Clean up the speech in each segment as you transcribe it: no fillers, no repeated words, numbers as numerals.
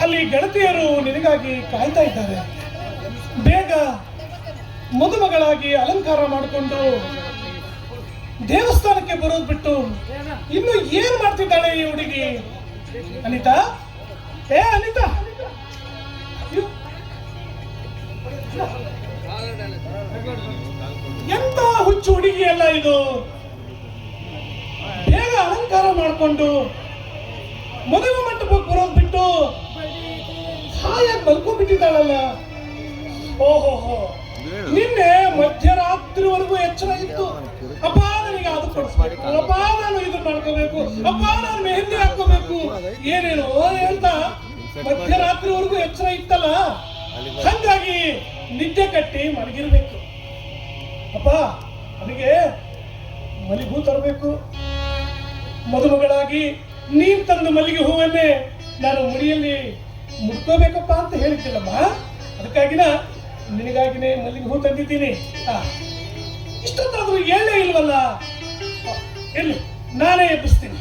ಅಲ್ಲಿ ಗೆಳತಿಯರು ನಿನಗಾಗಿ ಕಾಯ್ತಾ ಇದ್ದಾರೆ. ಬೇಗ ಮದುಮಗಳಾಗಿ ಅಲಂಕಾರ ಮಾಡಿಕೊಂಡು ದೇವಸ್ಥಾನಕ್ಕೆ ಬರೋದು ಬಿಟ್ಟು ಇನ್ನು ಏನ್ ಮಾಡ್ತಿದ್ದಾಳೆ ಈ ಹುಡುಗಿ? ಅನಿತಾ, ಏ ಅನಿತಾ, ಎಂತ ಹುಚ್ಚು ಹುಡುಗಿ ಅಲ್ಲ ಇದು. ಬೇಗ ಅಲಂಕಾರ ಮಾಡಿಕೊಂಡು ಮದುವೆ ಮಂಟಪಕ್ಕೆ ಬರೋದು ಬಿಟ್ಟು ಹಾಯಾಗಿ ಮಲ್ಕೊಂಡ್ಬಿಟ್ಟಿದ್ದಾಳಲ್ಲ. ಓಹೋ, ನಿನ್ನೆ ಮಧ್ಯರಾತ್ರಿವರೆಗೂ ಎಚ್ಚರ ಇತ್ತು. ಅಪ್ಪ ನನಗೆ ಅದು ಕೊಡಿಸ್ಬೇಕು, ಅಪ್ಪ ನಾನು ಇದನ್ನ ಮಾಡ್ಕೋಬೇಕು, ಅಪ್ಪ ನಾನು ಮೆಹಂದಿ ಹಾಕೋಬೇಕು, ಏನೇನೋ ಅಂತ ಮಧ್ಯರಾತ್ರಿವರೆಗೂ ಎಚ್ಚರ ಇತ್ತಲ್ಲ. ಹಂಗಾಗಿ ನಿದ್ದೆ ಕಟ್ಟಿ ಮಲಗಿರ್ಬೇಕು. ಅಪ್ಪ ನನಗೆ ಮಲ್ಲಿಗೆ ಹೂ ತರಬೇಕು. ಮದುಮಗಳಾಗಿ ನೀನ್ ತಂದು ಮಲ್ಲಿಗೆ ಹೂವನ್ನೇ ನಾನು ಮುಡಿಯಲ್ಲಿ ಮುಟ್ಕೋಬೇಕಪ್ಪ ಅಂತ ಹೇಳಿದ್ದಿಲ್ಲಮ್ಮ. ಅದಕ್ಕಾಗಿನ ನಿನಗಾಗಿನೇ ಮಲ್ಲಿಗೆ ಹೂ ತಂದಿದ್ದೀನಿ. ಇಷ್ಟೊತ್ತಾದ್ರೂ ಹೇಳೇ ಇಲ್ವಲ್ಲ. ಎಲ್ಲಿ ನಾನೇ ಎಬ್ಬಿಸ್ತೀನಿ.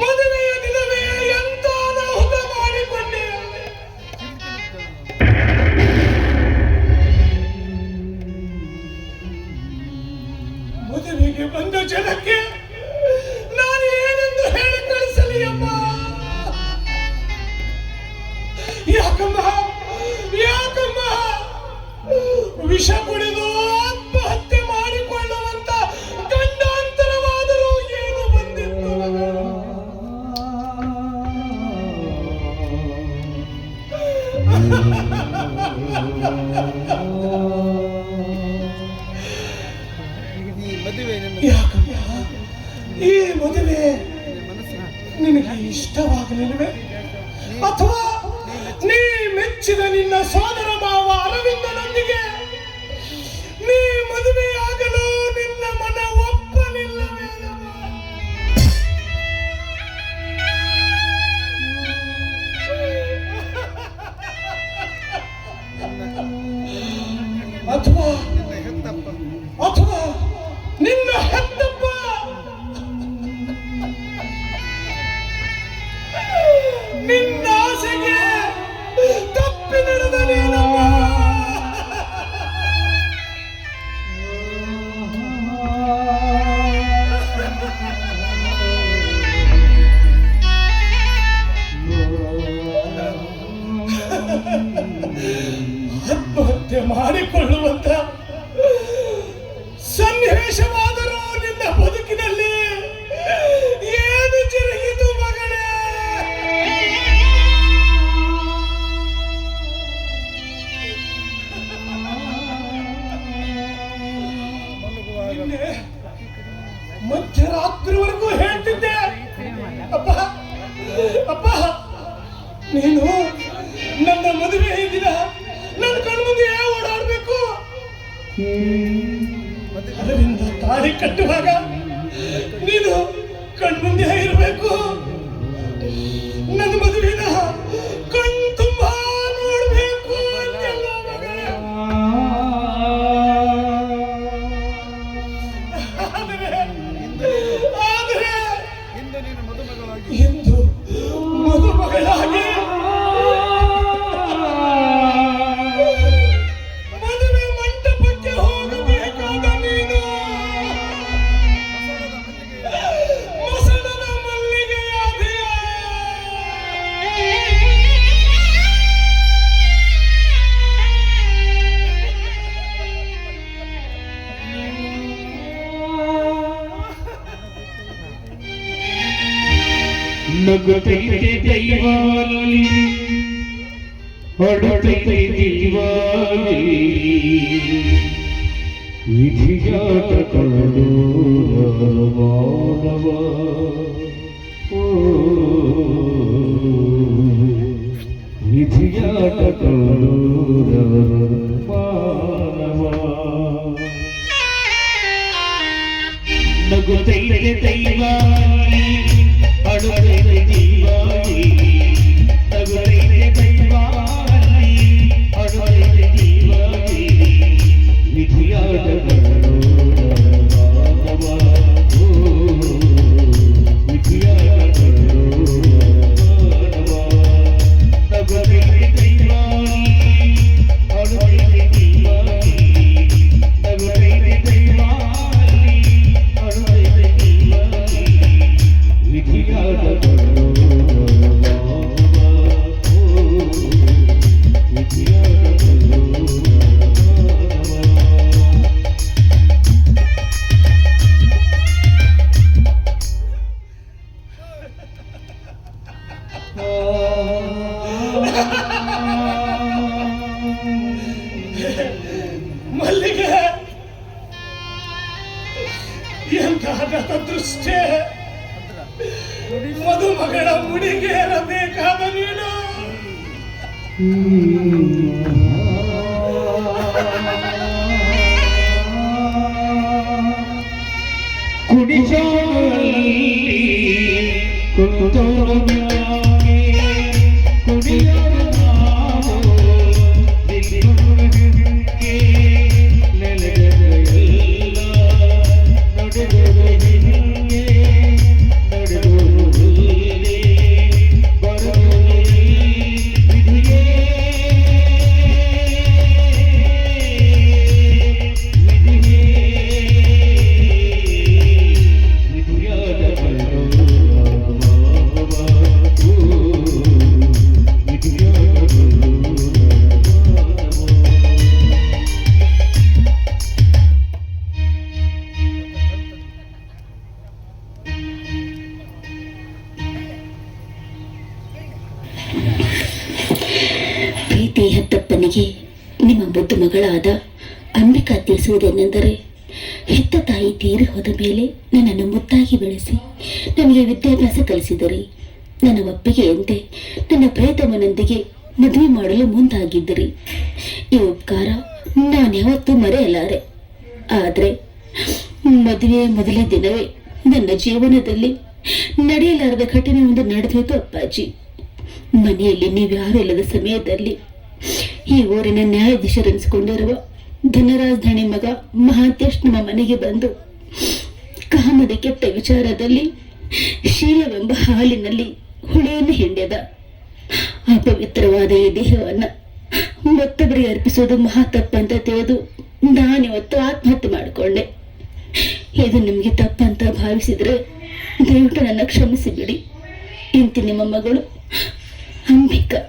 ಮದುವೆಯ ದಿನವೇ ಎಂತ ಅನಾಹುತ ಮಾಡಿಕೊಂಡೆ. ಮದುವೆಗೆ ಬಂದ ಜನಕ್ಕೆ ನಾನು ಏನೆಂದು ಹೇಳಿ ಕಳಿಸಲಿ ಅಮ್ಮ? ಯಾಕಮ್ಮ ವಿಷ ಕುಡಿದು ಆತ್ಮಹತ್ಯೆ ಮಾಡಿಕೊಳ್ಳುವಂತ ಗಂಡಾಂತರವಾದರೂ ಏನು ಬಂದಿತ್ತು? ಯಾಕಮ್ಮ ಈ ಮದುವೆ ನಿನಗೆ ಇಷ್ಟವಾಗಲಿಲ್ಲವೇ? ಅಥವಾ ನೀ ಮೆಚ್ಚಿದ ನಿನ್ನ ಸೋದರ ಮಾವ ಅರವಿಂದನೊಂದಿಗೆ ನೀ ಮದುವೆಯಾಗಲು ನಿನ್ನ ಮನ ಒಪ್ಪಲಿಲ್ಲವೇ? ಅಥವಾ ನಿನ್ನ ಹೆತ್ತಪ್ಪ ನಿನ್ನ ಆಸೆಗೆ ತಪ್ಪಿ ನಡೆದ ನೀನಮ್ಮ. ಆತ್ಮಹತ್ಯೆ ಮಾಡಿಕೊಳ್ಳುವಂತ ಸನ್ನಿವೇಶವಾದರೂ ನಿನ್ನ ಬದುಕಿನಲ್ಲಿ ಏನು ಜರುಗಿತು ಮಗಳೇ? ಮಧ್ಯರಾತ್ರಿವರೆಗೂ ಹೇಳ್ತಿದ್ದೆ, ಅಪ್ಪ ನೀನು ನನ್ನ ಮದುವೆ ದಿನ ನನ್ನ ಕಣ್ಮುಂದೆ ಓಡಾಡ್ಬೇಕು. ಅದರಿಂದ ತಾಳಿ ಕಟ್ಟುವಾಗ ನೀನು ಕಣ್ಮುಂದೆ ಇರಬೇಕು. ನನ್ನ ಮದುವೆನ ಕಣ್ ತುಂಬಾ ನೋಡ್ಬೇಕು ಅಂತೆಲ್ಲ ಆದರೆ ಇಂದು ಮದುಮಗಳಾಗಿ ಮದುವೆ ಮಂಟಪಕ್ಕೆ ಹೋಗಬೇಕಾದ ನೀನು ನಗುತ್ತೈತೆ ದೈವಾಲಿ ಹೊಡುತ್ತೈತೆ ಜೀವಾಲಿ ವಿಧಿಯಾಟ ಕಳೆದು ಮಾನವ ವಿಧಿಯಾಟ ಕಳೆದು ಮಾನವ ನಗುತ್ತೈತೆ ದೈವಾಲಿ ಅಡುತ್ತೈತೆ ಜೀವಾಲಿ ನಗುತ್ತೈತೆ ದೈವಾಲಿ ಅಡುತ್ತೈತೆ ಜೀವಾಲಿ ವಿಧಿಯಾಟ ಮಲ್ಲಿಗೆ ಎಂತಹ ದೃಷ್ಟಿ ಮದುಮಗಳ ಮುಡಿಗೇರಬೇಕಾದ ನೀನು ಕುಡಿಸೋಲ್ಲಿ ಕುಳಿತೋರು ಕುಡಿಯೋರು ನಾವು ನೆಲೆಗಲ್ಲ ನಡೆದು ಹಿಂಗೆ ನಡೆದು ಬರಲು ವಿಧಿಯೇ ಪ್ರೀತಿಯ ಹೆತ್ತಪ್ಪನಿಗೆ ನಿಮ್ಮ ಮುದ್ದು ಮಗಳಾದ ಅಂಬಿಕಾ ತಿಳಿಸುವುದೇನೆಂದರೆ, ಹೆತ್ತ ತಾಯಿ ತೀರಿ ಹೋದ ಮೇಲೆ ನನ್ನನ್ನು ಮುದ್ದಾಗಿ ಬೆಳೆಸಿ ನಮಗೆ ವಿದ್ಯಾಭ್ಯಾಸ ಕಲಿಸಿದರೆ ನನ್ನ ಒಪ್ಪಿಗೆಯಂತೆ ನನ್ನ ಪ್ರೇತಮನೊಂದಿಗೆ ಮದುವೆ ಮಾಡಲು ಮುಂದಾಗಿದ್ದಿರಿ. ಈ ಉಪಕಾರ ನಾನು ಯಾವತ್ತೂ ಮರೆಯಲಾರೆ. ಆದರೆ ಮದುವೆಯ ಮೊದಲೇ ದಿನವೇ ನನ್ನ ಜೀವನದಲ್ಲಿ ನಡೆಯಲಾರದ ಘಟನೆ ಒಂದು ನಡೆದೋಯ್ತು ಅಪ್ಪಾಜಿ. ಮನೆಯಲ್ಲಿ ನೀವ್ಯಾರೂ ಇಲ್ಲದ ಸಮಯದಲ್ಲಿ ಈ ಊರಿನ ನ್ಯಾಯಾಧೀಶರೆನಿಸಿಕೊಂಡಿರುವ ಧನರಾಜ್ ಧಣಿ ಮಗ ಮಹಾಂತೇಶ್ ನಮ್ಮ ಮನೆಗೆ ಬಂದು ಕಾಮದ ಕೆಟ್ಟ ವಿಚಾರದಲ್ಲಿ ಶೀಲವೆಂಬ ಹಾಲಿನಲ್ಲಿ ಹುಳಿಯನ್ನು ಹಿಂಡೆದ. ಅಪವಿತ್ರವಾದ ಈ ದೇಹವನ್ನ ಮತ್ತೊಬ್ಬರಿಗೆ ಅರ್ಪಿಸೋದು ಮಹಾ ತಪ್ಪಂತ ತಿಳಿದು ನಾನಿವತ್ತು ಆತ್ಮಹತ್ಯೆ ಮಾಡಿಕೊಂಡೆ. ಇದು ನಿಮಗೆ ತಪ್ಪಂತ ಭಾವಿಸಿದ್ರೆ ದಯವಿಟ್ಟು ನನ್ನ ಕ್ಷಮಿಸಿ ಬಿಡಿ. ಇಂತಿ ನಿಮ್ಮ ಮಗಳು ಅಂಬಿಕಾ.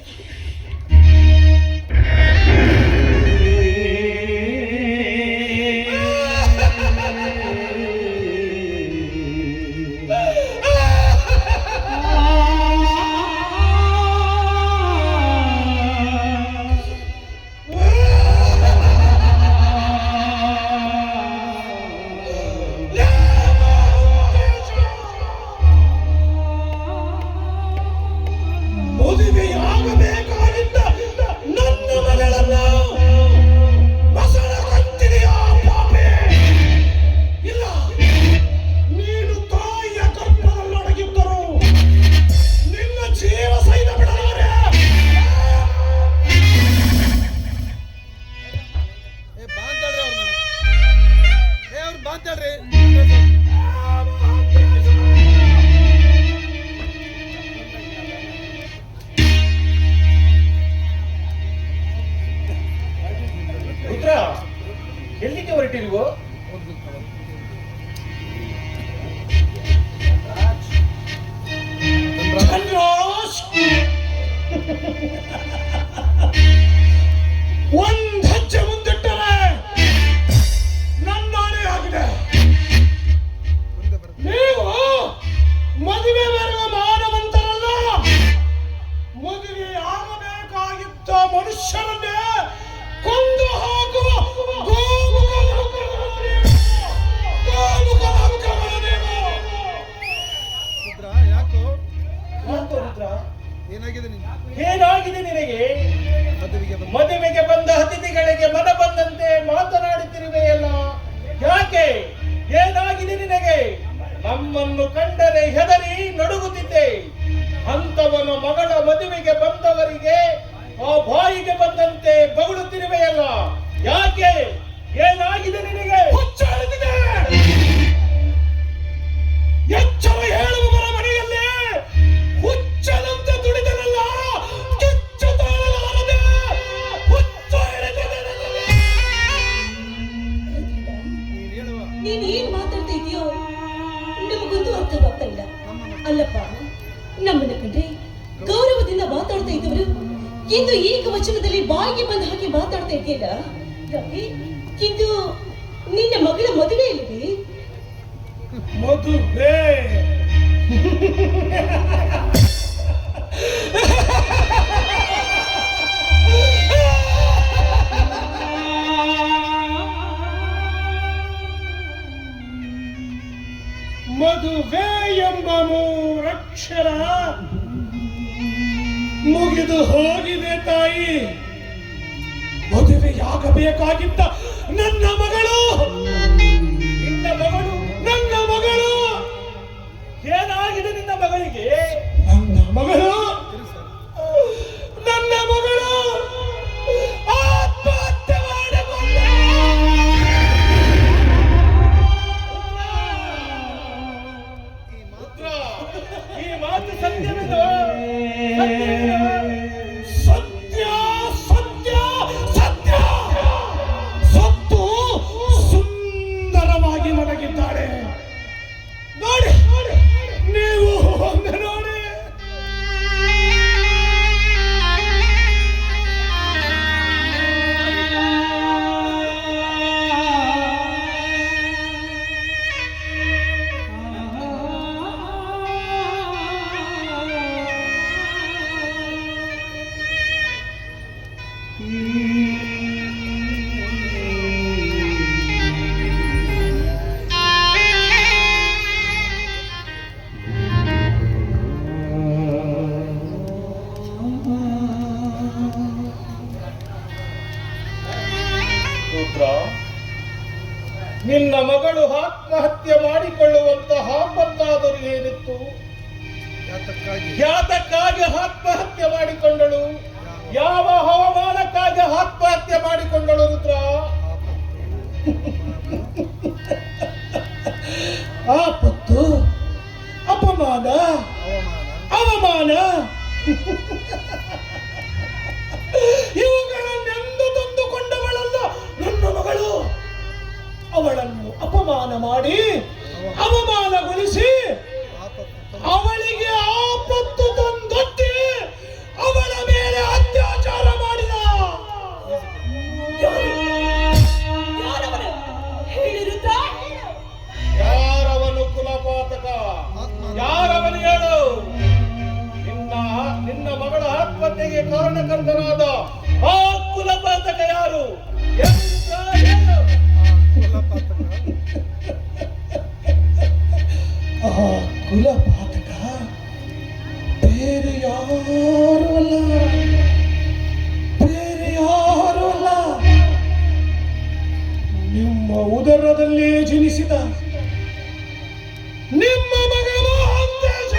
ಮದುವೆಯಾಗಬೇಕು ಏನಾಗಿದೆ ನಿನಗೆ? ಮದುವೆಗೆ ಬಂದ ಅತಿಥಿಗಳಿಗೆ ಮನ ಬಂದಂತೆ ಮಾತನಾಡುತ್ತಿರುವೆಯಲ್ಲ, ಯಾಕೆ? ಏನಾಗಿದೆ ನಿನಗೆ? ನಮ್ಮನ್ನು ಕಂಡರೆ ಹೆದರಿ ನಡುಗುತ್ತಿದ್ದೆ. ಅಂತವನ ಮಗಳ ಮದುವೆಗೆ ಬಂದವರಿಗೆ ಆ ಬಾಯಿಗೆ ಬಂದಂತೆ ಬಗಳುತ್ತಿರುವೆಯಲ್ಲ, ಯಾಕೆ? ಏನಾಗಿದೆ ನಿನಗೆ? ಹುಚ್ಚಾಡುತ್ತಿದೆ. ಎಚ್ಚರ ಹೇಳುವವರ ಮನೆಯಲ್ಲೇ ಹುಚ್ಚನಂತೆ ದುಡಿದನಲ್ಲ, ಕಿಚ್ಚು ತಾಳಲಾರದೆ ಹುಚ್ಚು ಹಿಡಿದಿದೆ ನನಗೆ. ನೀನ್ ಏನ್ ಮಾತಾಡ್ತಾ ಇದೆಯೋ ನಮಗೊಂದು ಅರ್ಥವಾಗ್ತಾ ಇಲ್ಲ. ಅಲ್ಲಪ್ಪ, ನಮ್ಮನ್ನ ಕಂಡ್ರೆ ಗೌರವದಿಂದ ಮಾತಾಡ್ತಾ ಇದ್ದವರು ಇಂದು ಏಕ ವಚನದಲ್ಲಿ ಬಾಯಿಗೆ ಬಂದ ಹಾಗೆ ಮಾತಾಡ್ತಾ ಇದೆಯಲ್ಲ. ರವಿ, ಇಂದು ನಿನ್ನ ಮಗಳ ಮದುವೆ ಇಲ್ಲವೇ? ಮದುವೆ? ಮದುವೆ ಎಂಬ ಮೂರಕ್ಷರ ಮುಗಿದು ಹೋಗಿದೆ ತಾಯಿ. ಮದುವೆಯಾಗಬೇಕಾಗಿದ್ದ ನನ್ನ ಮಗಳು, ನಿನ್ನ ಮಗಳು, ನನ್ನ ಮಗಳು. ಏನಾಗಿದೆ ನಿನ್ನ ಮಗಳಿಗೆ? ನನ್ನ ಮಗಳು, ನನ್ನ ಮಗಳು ಆತ್ಮಹತ್ಯೆ ಮಾಡಿಕೊಂಡ. ಈ ಮಾತು ಸತ್ಯವೇನೋ? ಸತ್ಯ, ಸತ್ಯ, ಸತ್ಯ. ಸತ್ತು ಸುಂದರವಾಗಿ ಮಲಗಿದ್ದಾಳೆ. ನೋಡಿ, ನೀವು ಒಮ್ಮೆ ನೋಡಿ. ನಿನ್ನ ಮಗಳು ಆತ್ಮಹತ್ಯೆ ಮಾಡಿಕೊಳ್ಳುವಂತಹ ಆಪತ್ತಾದರೂ ಏನಿತ್ತು? ಯಾತಕ್ಕಾಗಿ ಆತ್ಮಹತ್ಯೆ ಮಾಡಿಕೊಂಡಳು? ಯಾವ ಹವಾಮಾನಕ್ಕಾಗಿ ಆತ್ಮಹತ್ಯೆ ಮಾಡಿಕೊಂಡಳು ರುದ್ರ? ಆಪತ್ತು, ಅಪಮಾನ, ಅವಮಾನ ಇವುಗಳನ್ನೆಂದು ತಂದುಕೊಂಡವಳಲ್ಲ ನನ್ನ ಮಗಳು. ಅವಳನ್ನು ಅಪಮಾನ ಮಾಡಿ ಅವಮಾನಗೊಳಿಸಿ ಅವಳಿಗೆ ಆಪತ್ತು ತಂದೊಡ್ಡಿ ಅವಳ ಮೇಲೆ ಅತ್ಯಾಚಾರ ಮಾಡಿದ. ಯಾರವನು ಕುಲಪಾತಕ? ಯಾರವನು ಹೇಳು? ನಿನ್ನ ಮಗಳ ಆತ್ಮಹತ್ಯೆಗೆ ಕಾರಣಕರ್ತನಾದ ಆ ಕುಲಪಾತಕ ಯಾರು? ಆ ಕುಲಪಾತಕ ಬೇರೆ ಯಾರು ಅಲ್ಲ, ಬೇರೆ ಯಾರು ಅಲ್ಲ, ನಿಮ್ಮ ಉದರದಲ್ಲೇ ಜನಿಸಿದ ನಿಮ್ಮ ಮಗಳು ಅಂತೇಶ.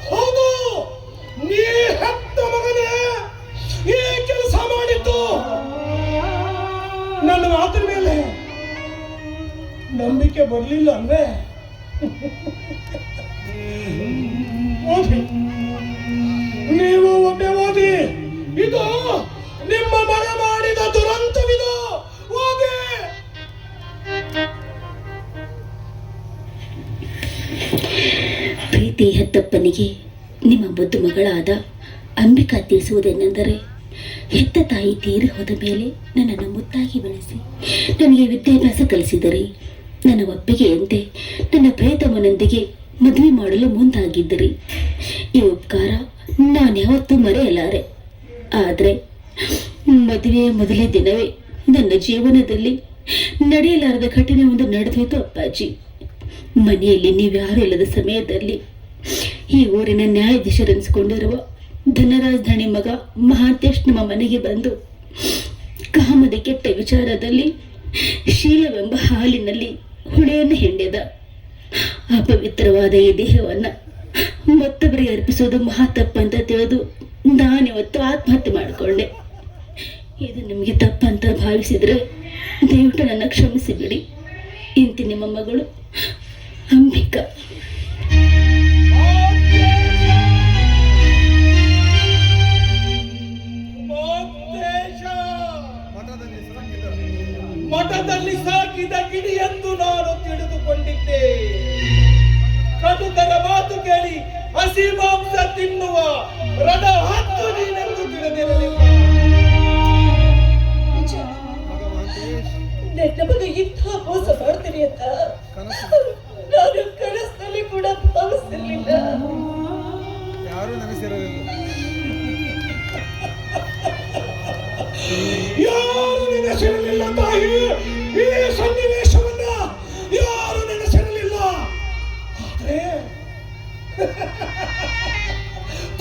ಹೌದು, ನೀ ಹೆತ್ತ ಮಗನೇ ಈ ಕೆಲಸ ಮಾಡಿದ್ದು. ನನ್ನ ಮಾತಿನ ಮೇಲೆ ನಂಬಿಕೆ ಬರಲಿಲ್ಲ ಅಂದ್ರೆ ಓದಿ, ನೀವು ಒಮ್ಮೆ ಓದಿ. ಇದು ನಿಮ್ಮ ಮಗ ಮಾಡಿದ ದುರಂತವಿದು. ಓದಿ. ಪ್ರೀತಿ ಹೆತ್ತಪ್ಪನಿಗೆ ನಿಮ್ಮ ಮುದ್ದು ಮಗಳಾದ ಅಂಬಿಕಾ ತಿಳಿಸುವುದೇನೆಂದರೆ, ಹೆತ್ತ ತಾಯಿ ತೀರಿ ಹೋದ ಮೇಲೆ ನನ್ನನ್ನು ಮುದ್ದಾಗಿ ಬೆಳೆಸಿ ನನಗೆ ವಿದ್ಯಾಭ್ಯಾಸ ಕಲಿಸಿದರೆ ನನ್ನ ಒಪ್ಪಿಗೆಯಂತೆ ನನ್ನ ಪ್ರೇತಮನೊಂದಿಗೆ ಮದುವೆ ಮಾಡಲು ಮುಂದಾಗಿದ್ದರೆ ಈ ಉಪಕಾರ ನಾನು ಯಾವತ್ತೂ ಮರೆಯಲಾರೆ. ಆದರೆ ಮದುವೆಯ ಮೊದಲೇ ದಿನವೇ ನನ್ನ ಜೀವನದಲ್ಲಿ ನಡೆಯಲಾರದ ಘಟನೆ ಒಂದು ನಡೆದೋಯ್ತು ಅಪ್ಪಾಜಿ. ಮನೆಯಲ್ಲಿ ನೀವ್ಯಾರೂ ಇಲ್ಲದ ಸಮಯದಲ್ಲಿ ಈ ಊರಿನ ನ್ಯಾಯಾಧೀಶರೆನಿಸಿಕೊಂಡಿರುವ ಧನರಾಜ್ ಧಣಿ ಮಗ ಮಹಾಂತೇಶ್ ನಮ್ಮ ಮನೆಗೆ ಬಂದು ಕಾಮದ ಕೆಟ್ಟ ವಿಚಾರದಲ್ಲಿ ಶೀಲವೆಂಬ ಹಾಲಿನಲ್ಲಿ ಹುಳೆಯನ್ನು ಹಿಂಡಿದ. ಅಪವಿತ್ರವಾದ ಈ ದೇಹವನ್ನು ಮತ್ತೊಬ್ಬರಿಗೆ ಅರ್ಪಿಸೋದು ಮಹಾ ತಪ್ಪಂತ ತಿಳಿದು ನಾನಿವತ್ತು ಆತ್ಮಹತ್ಯೆ ಮಾಡಿಕೊಂಡೆ. ಇದು ನಿಮಗೆ ತಪ್ಪಂತ ಭಾವಿಸಿದರೆ ದಯವಿಟ್ಟು ನನ್ನ ಕ್ಷಮಿಸಿಬಿಡಿ. ಇಂತಿ ನಿಮ್ಮ ಮಗಳು ಅಂಬಿಕಾ. ಮಠದಲ್ಲಿ ಸಾಕಿದ ಗಿಡಿ ಎಂದು ನಾನು ತಿಳಿದುಕೊಂಡಿದ್ದೆ. ಕಟುಕರ ಮಾತು ಕೇಳಿ ಹಸಿ ಮಾಂಸ ತಿನ್ನುವ ರಣ ಹತ್ತು ನೀನೆಂದು ತಿಳಿದಿರಲಿಲ್ಲ. ನನ್ನ ಮಗ ಇಂಥ ಮೋಸ ಮಾಡ್ತೀನಿ ಅಂತ ನಾನು ಕನಸಿನಲ್ಲಿ ಕೂಡ ಭಾವಿಸಿರ್ಲಿಲ್ಲ. ಯಾರು ನೆನೆಸಿರಲಿಲ್ಲ. ಯಾರು ನೆನೆಸಿರಲಿಲ್ಲ ತಾಯಿ. ಈ ಸನ್ನಿವೇಶವನ್ನ ಯಾರು ನೆನೆಸಿರಲಿಲ್ಲ. ಆದ್ರೆ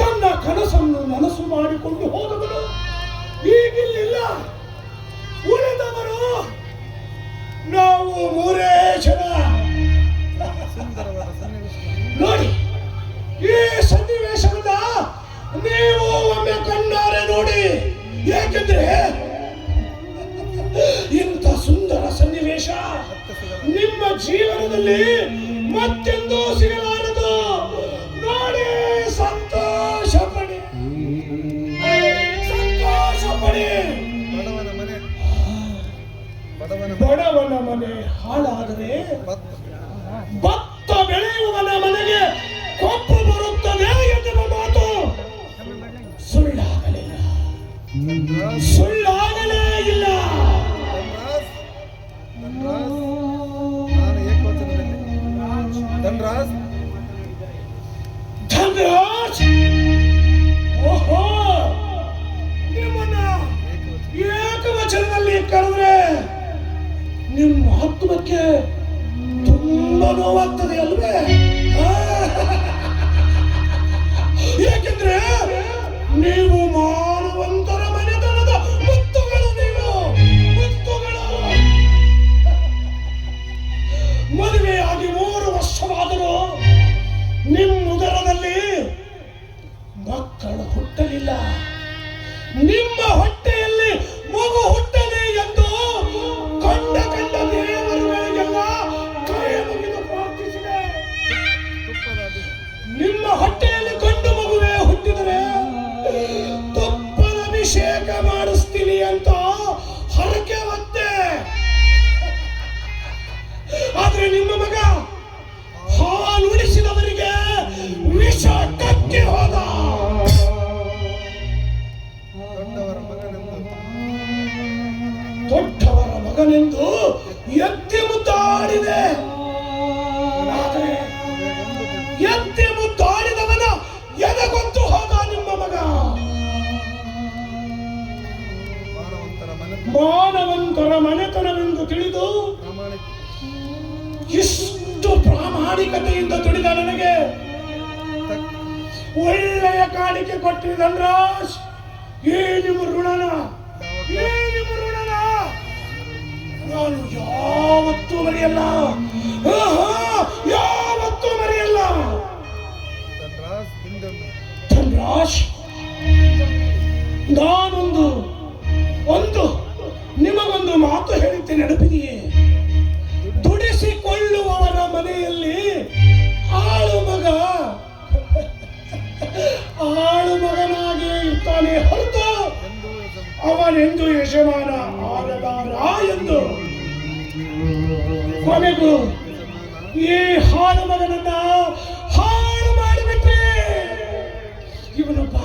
ತನ್ನ ಕನಸನ್ನು ನನಸು ಮಾಡಿಕೊಂಡು ಹೋದವರು ಈಗಿಲ್ಲ. ಉಳಿದವರು ನಾವು ಮೂರೇ ಜನ. ನೋಡಿ, ಈ ಸನ್ನಿವೇಶವನ್ನ ನೀವು ಒಮ್ಮೆ ಕಣ್ಣಾರೆ ನೋಡಿ. ಏಕೆಂದ್ರೆ ಇಂಥ ಸುಂದರ ಸನ್ನಿವೇಶ ನಿಮ್ಮ ಜೀವನದಲ್ಲಿ ಮತ್ತೆಂದೂ ಸಿಗಲಾರದು. ನೋಡಿ, ಸಂತೋಷ ಪಡಿ, ಸಂತೋಷ ಪಡಿ. ಬಡವನ ಮನೆ ಹಾಳಾದರೆ ಭತ್ತ ಬೆಳೆಯುವವನ ಮನೆಗೆ ಕೊಪ್ಪು ಬರುತ್ತದೆ ಎನ್ನುವ ಮಾತು ಸುಳ್ಳಾಗಲಿಲ್ಲ, ಸುಳ್ಳಾಗಲೇ ಇಲ್ಲ. ಧನ್ರಾಜ್, ಧನ್ರಾಜ್, ಓಹೋ, ನಿಮ್ಮನ್ನ ಏಕವಚನದಲ್ಲಿ ಕರೆದ್ರೆ ನಿಮ್ಮ ಆತ್ಮಕ್ಕೆ ತುಂಬಾ ನೋವಾಗ್ತದೆ ಅಲ್ವೇ? ಏಕೆಂದ್ರೆ ನೀವು ಮಾನವಂತರ ಮನೆತನದ ಮುತ್ತುಗಳು. ನೀವು ಮುತ್ತುಗಳು. ಮದುವೆಯಾಗಿ 3 ವರ್ಷವಾದರೂ ನಿಮ್ಮ ಉದರದಲ್ಲಿ ಮಕ್ಕಳು ಹುಟ್ಟಲಿಲ್ಲ. ನಿಮ್ಮ ಹೊಟ್ಟೆಯಲ್ಲಿ ಮಗು ಹುಟ್ಟಲಿ ಎಂದು ಕಂಡ ದೇವರುಗಳಿಗೆಲ್ಲ ಕೈ ಮುಗಿದು ಪ್ರಾರ್ಥಿಸಿದೆ. ನಿಮ್ಮ ಹೊಟ್ಟೆಯಲ್ಲಿ ಗಂಡು ಮಗುವೆ ಹುಟ್ಟಿದರೆ ತುಪ್ಪದ ಅಭಿಷೇಕ ಮಾಡಿಸ್ತೀನಿ ಅಂತ ಹರಕೆ ಹೊತ್ತೆ. ಆದ್ರೆ ನಿಮ್ಮ ಮಗ ಹಾಲು ಉಳಿಸಿದವರಿಗೆ ವಿಷ ಕಕ್ಕಿ ಹೋದ. ದೊಡ್ಡವರ ಮಗನೆಂದು ಎತ್ತಿ ಮುದ್ದಾಡಿದೆ. ಆದರೆ ಎತ್ತಿ ಮುದ್ದಾಡಿದವನ ಎದೆಗೊತ್ತು ಹೋದ ನಿಮ್ಮ ಮಗ. ಮಾನವಂತರ ಮನೆತನವೆಂದು ತಿಳಿದು ಇಷ್ಟು ಪ್ರಾಮಾಣಿಕತೆಯಿಂದ ದುಡಿದ ನನಗೆ ಒಳ್ಳೆಯ ಕಾಣಿಕೆ ಕೊಟ್ಟಿರಿ ಧನ್ರಾಜ್. ಈ ನಿಮ್ಮ ಋಣನ, ಈ ನಿಮ್ಮ ಋಣನ ನಾನು ಯಾವತ್ತೂ ಮರೆಯಲ್ಲ, ಯಾವತ್ತೂ ಮರೆಯಲ್ಲ. ಧನ್ರಾಜ್, ನಾನೊಂದು ನಿಮಗೊಂದು ಮಾತು ಹೇಳುತ್ತೇನೆ, ನೆನಪಿದೆಯೇ? ದುಡಿಸಿಕೊಳ್ಳುವವರ ಮನೆಯಲ್ಲಿ ಆಳು ಮಗನಾಗಿ ಇರ್ತಾನೆ ಹೊರತು ಅವನೆಂದು ಯಜಮಾನ ಆಗಲಾರ ಎಂದು. ಕೊನೆಗೂ ಈ ಹಾಳು ಮಗನನ್ನ ಹಾಳು ಮಾಡಿಬಿಟ್ರೆ ಇವನೊಬ್ಬ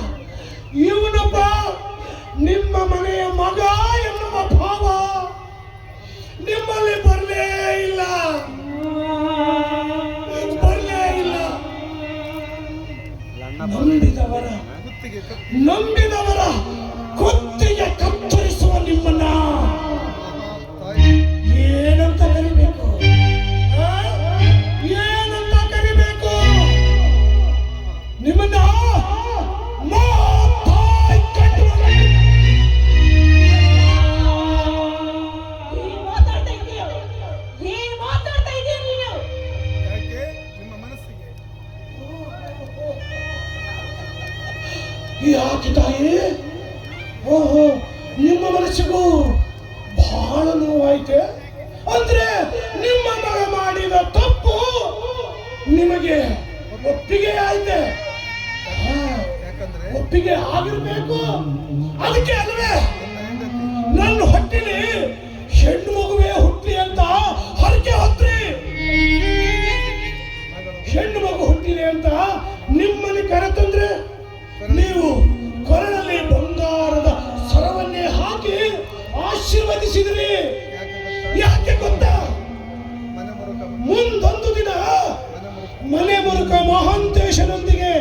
ನಂಬಿದವರ ಕುತ್ತಿಗೆ ಕತ್ತರಿಸುವ ನಿಮ್ಮನ್ನ ಏನಂತ ಕರಿಬೇಕು? ಏನಂತ ಕರಿಬೇಕು? ನಿಮ್ಮನ್ನ ಮಾತಾಯ್ ಕಟ್ಟುವ ಏನ್ ಮಾತಾಡ್ತಾ ಇದೀಯ? ಏನ್ ಮಾತಾಡ್ತಾ ಇದೀಯ ನೀನು? ಯಾಕೆ ನಿಮ್ಮ ಮನಸ್ಸಿಗೆ ಯಾಕೆ ತಾಯಿ? ಓಹೋ, ನಿಮ್ಮ ಮನಸ್ಸಿಗೂ ಬಹಳ ನೋವಾಯ್ತೆ. ಅಂದ್ರೆ ನಿಮ್ಮ ಮಗ ಮಾಡಿದ ತಪ್ಪು ನಿಮಗೆ ಒಪ್ಪಿಗೆ ಆಯ್ತೆ. ಯಾಕಂದ್ರೆ ಒಪ್ಪಿಗೆ ಆಗಿರ್ಬೇಕು. ಅದಕ್ಕೆ ಅಲ್ವೇ ನನ್ನ ಹೊಟ್ಟಿಲಿ ಹೆಣ್ಣು ಮಗುವೆ ಹುಟ್ಟಿ ಅಂತ ಹರಕೆ ಹೊತ್ರಿ. ಹೆಣ್ಣು ಮಗು ಹುಟ್ಟಿದೆ ಅಂತ ನಿಮ್ಮಲ್ಲಿ ಕರೆತಂದ್ರೆ ನೀವು ಕೊರಳಲ್ಲಿ ಬಂಗಾರದ ಸರವನ್ನೇ ಹಾಕಿ ಆಶೀರ್ವದಿಸಿದ್ರಿ. ಯಾಕೆ ಗೊತ್ತಾ? ಮುಂದೊಂದು ದಿನ ಮನೆ ಮುರುಕ ಮಹಾಂತೇಶನೊಂದಿಗೆ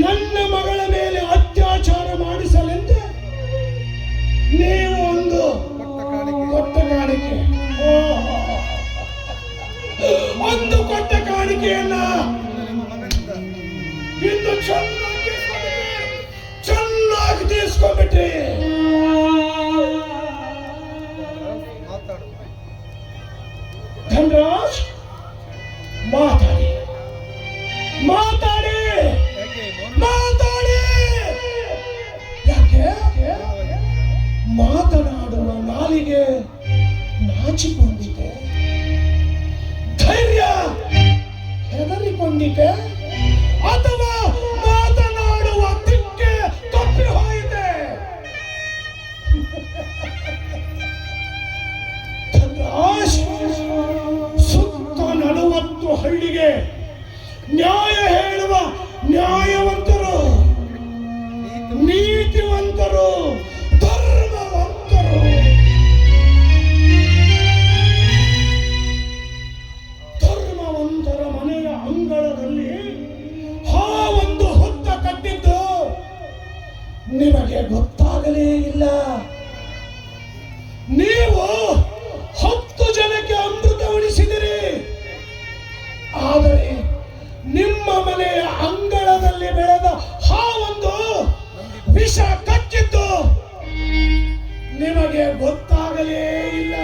ನನ್ನ ಮಗಳ ಮೇಲೆ ಅತ್ಯಾಚಾರ ಮಾಡಿಸಲೆಂದೇ ನೀವು ಒಂದು ಕೊಟ್ಟ ಕಾಣಿಕೆ, ಒಂದು ಕೊಟ್ಟ ಕಾಣಿಕೆಯನ್ನ ಇಂದು ಚೆನ್ನಾಗಿ ತೀರ್ಸ್ಕೊಂಡ್ಬಿಟ್ರಿ. ಧನರಾಜ್, ಮಾತಾಡಿ ಮಾತಾಡಿ ಮಾತಾಡಿ. ಯಾಕೆ? ಮಾತನಾಡುವ ನಾಲಿಗೆ ನಾಚಿಕೊಂಡಿದೆ, ಧೈರ್ಯ ಹೆದರಿಕೊಂಡಿದೆ, ಅಥವಾ ಮಾತನಾಡುವ ದಿಕ್ಕೆ ತಪ್ಪಿ ಹೋಯಿತೆ? ಸುತ್ತ 40 ಹಳ್ಳಿಗೆ ನ್ಯಾಯ ಹೇಳುವ ನ್ಯಾಯವಂತರು, ನೀತಿವಂತರು, ಧರ್ಮವಂತರು, ಧರ್ಮವಂತರ ಮನೆಯ ಅಂಗಳದಲ್ಲಿ ಹಾವೊಂದು ಹೊತ್ತ ಕಟ್ಟಿದ್ದು ನಿಮಗೆ ಗೊತ್ತಾಗಲೇ ಇಲ್ಲ. ನೀವು 10 ಜನಕ್ಕೆ ಅಮೃತ ಉಣಿಸಿದಿರಿ. ಆದರೆ ನಿಮ್ಮ ಮನೆಯ ಅಂಗಳದಲ್ಲಿ ಬೆಳೆದ ಹಾವೊಂದು ವಿಷ ಕಚ್ಚಿದ್ದು ನಿಮಗೆ ಗೊತ್ತಾಗಲೇ ಇಲ್ಲ.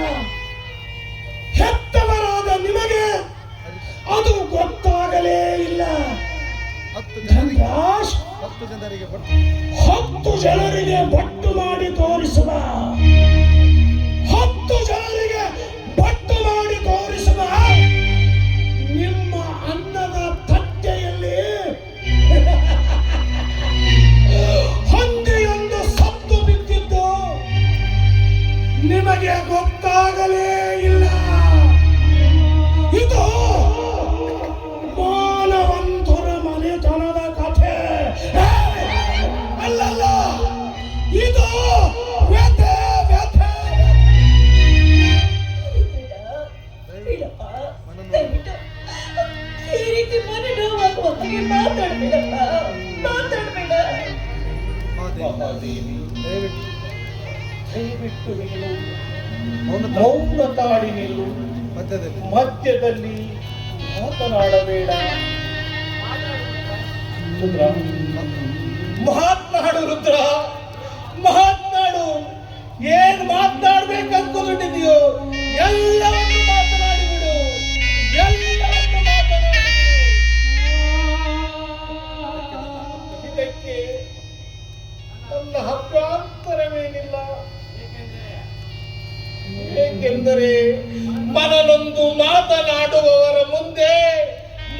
ಹೆತ್ತವರಾದ ನಿಮಗೆ ಅದು ಗೊತ್ತಾಗಲೇ ಇಲ್ಲ. 10 ಜನರಿಗೆ ಬಟ್ಟು ಮಾಡಿ ತೋರಿಸುವ, 10 ಜನರಿಗೆ ಬಟ್ಟು ಮಾಡಿ ತೋರಿಸುವ ನಿಮ್ಮ ಅನ್ನದ ತಟ್ಟೆಯಲ್ಲಿ ಹೊಂದಿಯೊಂದು ಸತ್ತು ಬಿದ್ದಿದ್ದು ನಿಮಗೆ ಗೊತ್ತಾಗಲೇ ಇಲ್ಲ. ಇದು ಮಾನವಂತರ ಮನೆತನದ ಕಥೆ ಅಲ್ಲಲ್ಲ, ಇದು ವ್ಯಥೆ ವ್ಯಥೆ. ಇಲ್ಲಪ್ಪ, ದಯವಿಟ್ಟು ಈ ರೀತಿ ಮನೆ ನೋವಾಗುವ ಹಾಗೆ ಮಾತಾಡ್ಬೇಡಪ್ಪ, ಮಾತಾಡ್ಬೇಡ. ದಯವಿಟ್ಟು ನೀನು ಮೌನ ತಾಳಿ ನಿಲ್ಲು. ಮಧ್ಯದಲ್ಲಿ ಮಾತನಾಡಬೇಡ. ರುದ್ರ, ಮಾತನಾಡು ರುದ್ರ, ಮಾತನಾಡು. ಏನ್ ಮಾತನಾಡ್ಬೇಕು ಅನ್ಕೊಂಡಿದೆಯೋ ಎಲ್ಲವನ್ನು ಮಾತನಾಡಿಬಿಡು, ಎಲ್ಲವನ್ನು ಮಾತನಾಡಿಬಿಡು. ಇದಕ್ಕೆ ನನ್ನ ಹಕ್ಕಾಂತರವೇನಿಲ್ಲ. ಏಕೆಂದರೆ ಮನನೊಂದು ಮಾತನಾಡುವವರ ಮುಂದೆ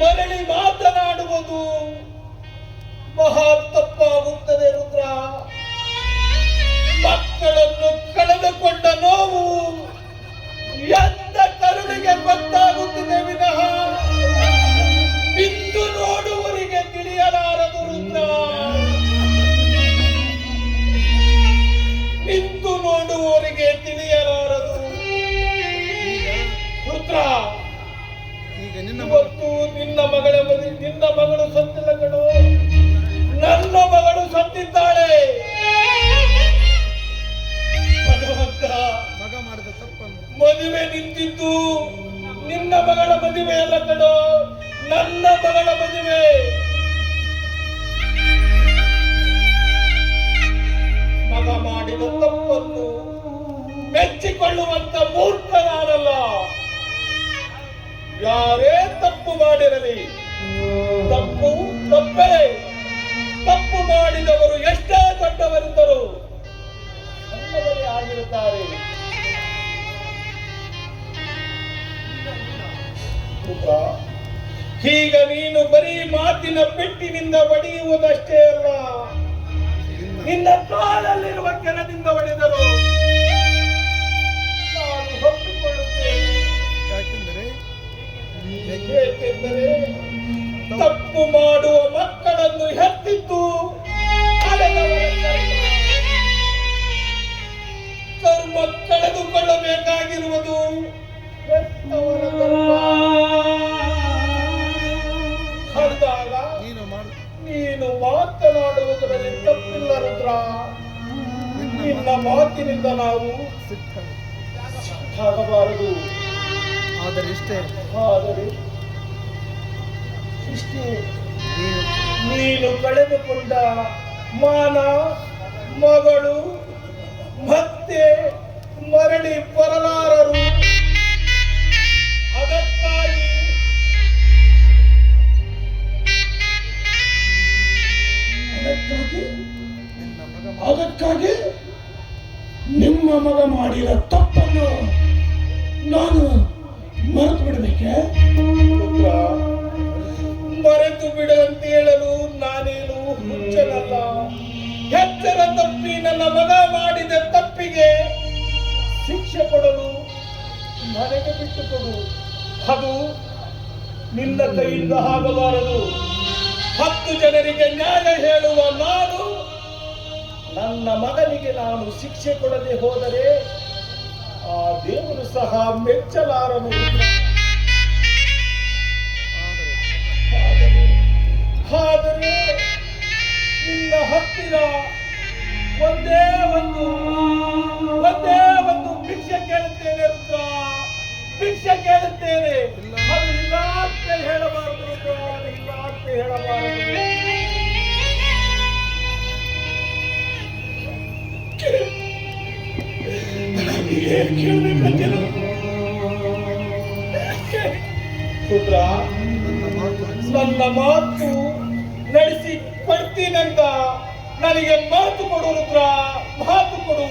ಮರಳಿ ಮಾತನಾಡುವುದು ಮಹಾ ತಪ್ಪಾಗುತ್ತದೆ ರುದ್ರ. ಮಕ್ಕಳನ್ನು ಕಳೆದುಕೊಂಡ ನೋವು ಎಂತ ಕರುಳಿಗೆ ಗೊತ್ತಾಗುತ್ತದೆ ವಿನಃ ಬಿಂದು ನೋಡುವವರಿಗೆ ತಿಳಿಯಲಾರದು ರುದ್ರ. ನಿಂತು ನೋಡುವವರಿಗೆ ತಿಳಿಯಲಾರದು ರುದ್ರ. ಇವತ್ತು ನಿನ್ನ ಮಗಳು ಸತ್ತಿಲ್ಲ ಕಣೋ. ನನ್ನ ಮಾಡುತ್ತಿದ್ದಾರೆ. ಪುತ್ರ, ಈಗ ನೀನು ಬರೀ ಮಾತಿನ ಪೆಟ್ಟಿನಿಂದ ಒಡೆಯುವುದಷ್ಟೇ ಅಲ್ಲ, ನಿನ್ನ ಕಾಲಲ್ಲಿರುವ ಕೆಲದಿಂದ ಒಡೆದರು ನಾನು ಒಪ್ಪಿಕೊಳ್ಳುತ್ತೇನೆ. ಏಕೆಂದರೆ ತಪ್ಪು ಮಾಡುವ ಮಕ್ಕಳನ್ನು ಹೆತ್ತಿದ್ದು ಅಲೆದವರ ಕರ್ಮ ಕಳೆದುಕೊಳ್ಳಬೇಕಾಗಿರುವುದು ಹೆತ್ತವರ ಧರ್ಮ. ಹರಿದಾಗ ನೀನು ಮಾತನಾಡುವುದರಲ್ಲಿ ತಪ್ಪಿಲ್ಲ ರುದ್ರ. ನಿನ್ನ ಮಾತಿನಿಂದ ನಾವು ಸಿಟ್ಟಾಗಬಾರದು. ಆದರೆ ಇಷ್ಟೇ ನೀನು ಕಳೆದುಕೊಂಡ ಮಾನ ಮಗಳು ಮತ್ತೆ ಮರಳಿ ಬರಲಾರರು. ಅದಕ್ಕಾಗಿ ನಿಮ್ಮ ಮಗ ಮಾಡಿದ ತಪ್ಪನ್ನು ನಾನು ಮರೆತು ಬಿಡಬೇಕೆ? ಮರೆತು ಬಿಡು ಅಂತ ಹೇಳಲು ನಾನೇನು ಹುಚ್ಚನಲ್ಲ. ಎಚ್ಚರ ತಪ್ಪಿ ನನ್ನ ಮಗ ಮಾಡಿದ ತಪ್ಪಿಗೆ ಶಿಕ್ಷೆ ಕೊಡಲು ನನಗೆ ಬಿಟ್ಟುಕೊಡು. ಅದು ನಿನ್ನ ಕೈಯಿಂದ ಆಗಬಾರದು. 10 ಜನರಿಗೆ ನ್ಯಾಯ ಹೇಳುವ ನಾನು ನನ್ನ ಮಗನಿಗೆ ನಾನು ಶಿಕ್ಷೆ ಕೊಡದೆ ಹೋದರೆ ಆ ದೇವರು ಸಹ ಮೆಚ್ಚಲಾರನು. ಆದರೆ ನಿನ್ನ ಹತ್ತಿರ ಒಂದೇ ಒಂದು ಭಿಕ್ಷೆ ಕೇಳುತ್ತೇನೆ ರುದ್ರ, ಭಿಕ್ಷೆ ಕೇಳುತ್ತೇನೆ. ಅದು ಇಲ್ಲ ಅಂತ ಹೇಳಬಾರದು ರುದ್ರ, ಇಲ್ಲ ಅಂತ ಹೇಳಬಾರದು. ಏನ್ ಕೇಳಬೇಕಂತೀರ ರುದ್ರ? ನನ್ನ ಮಾತು ನಡೆಸಿ ಕೊಡ್ತೀನಂತ ನನಗೆ ಮಾತು ಕೊಡು ರುದ್ರ, ಮಾತು ಕೊಡು.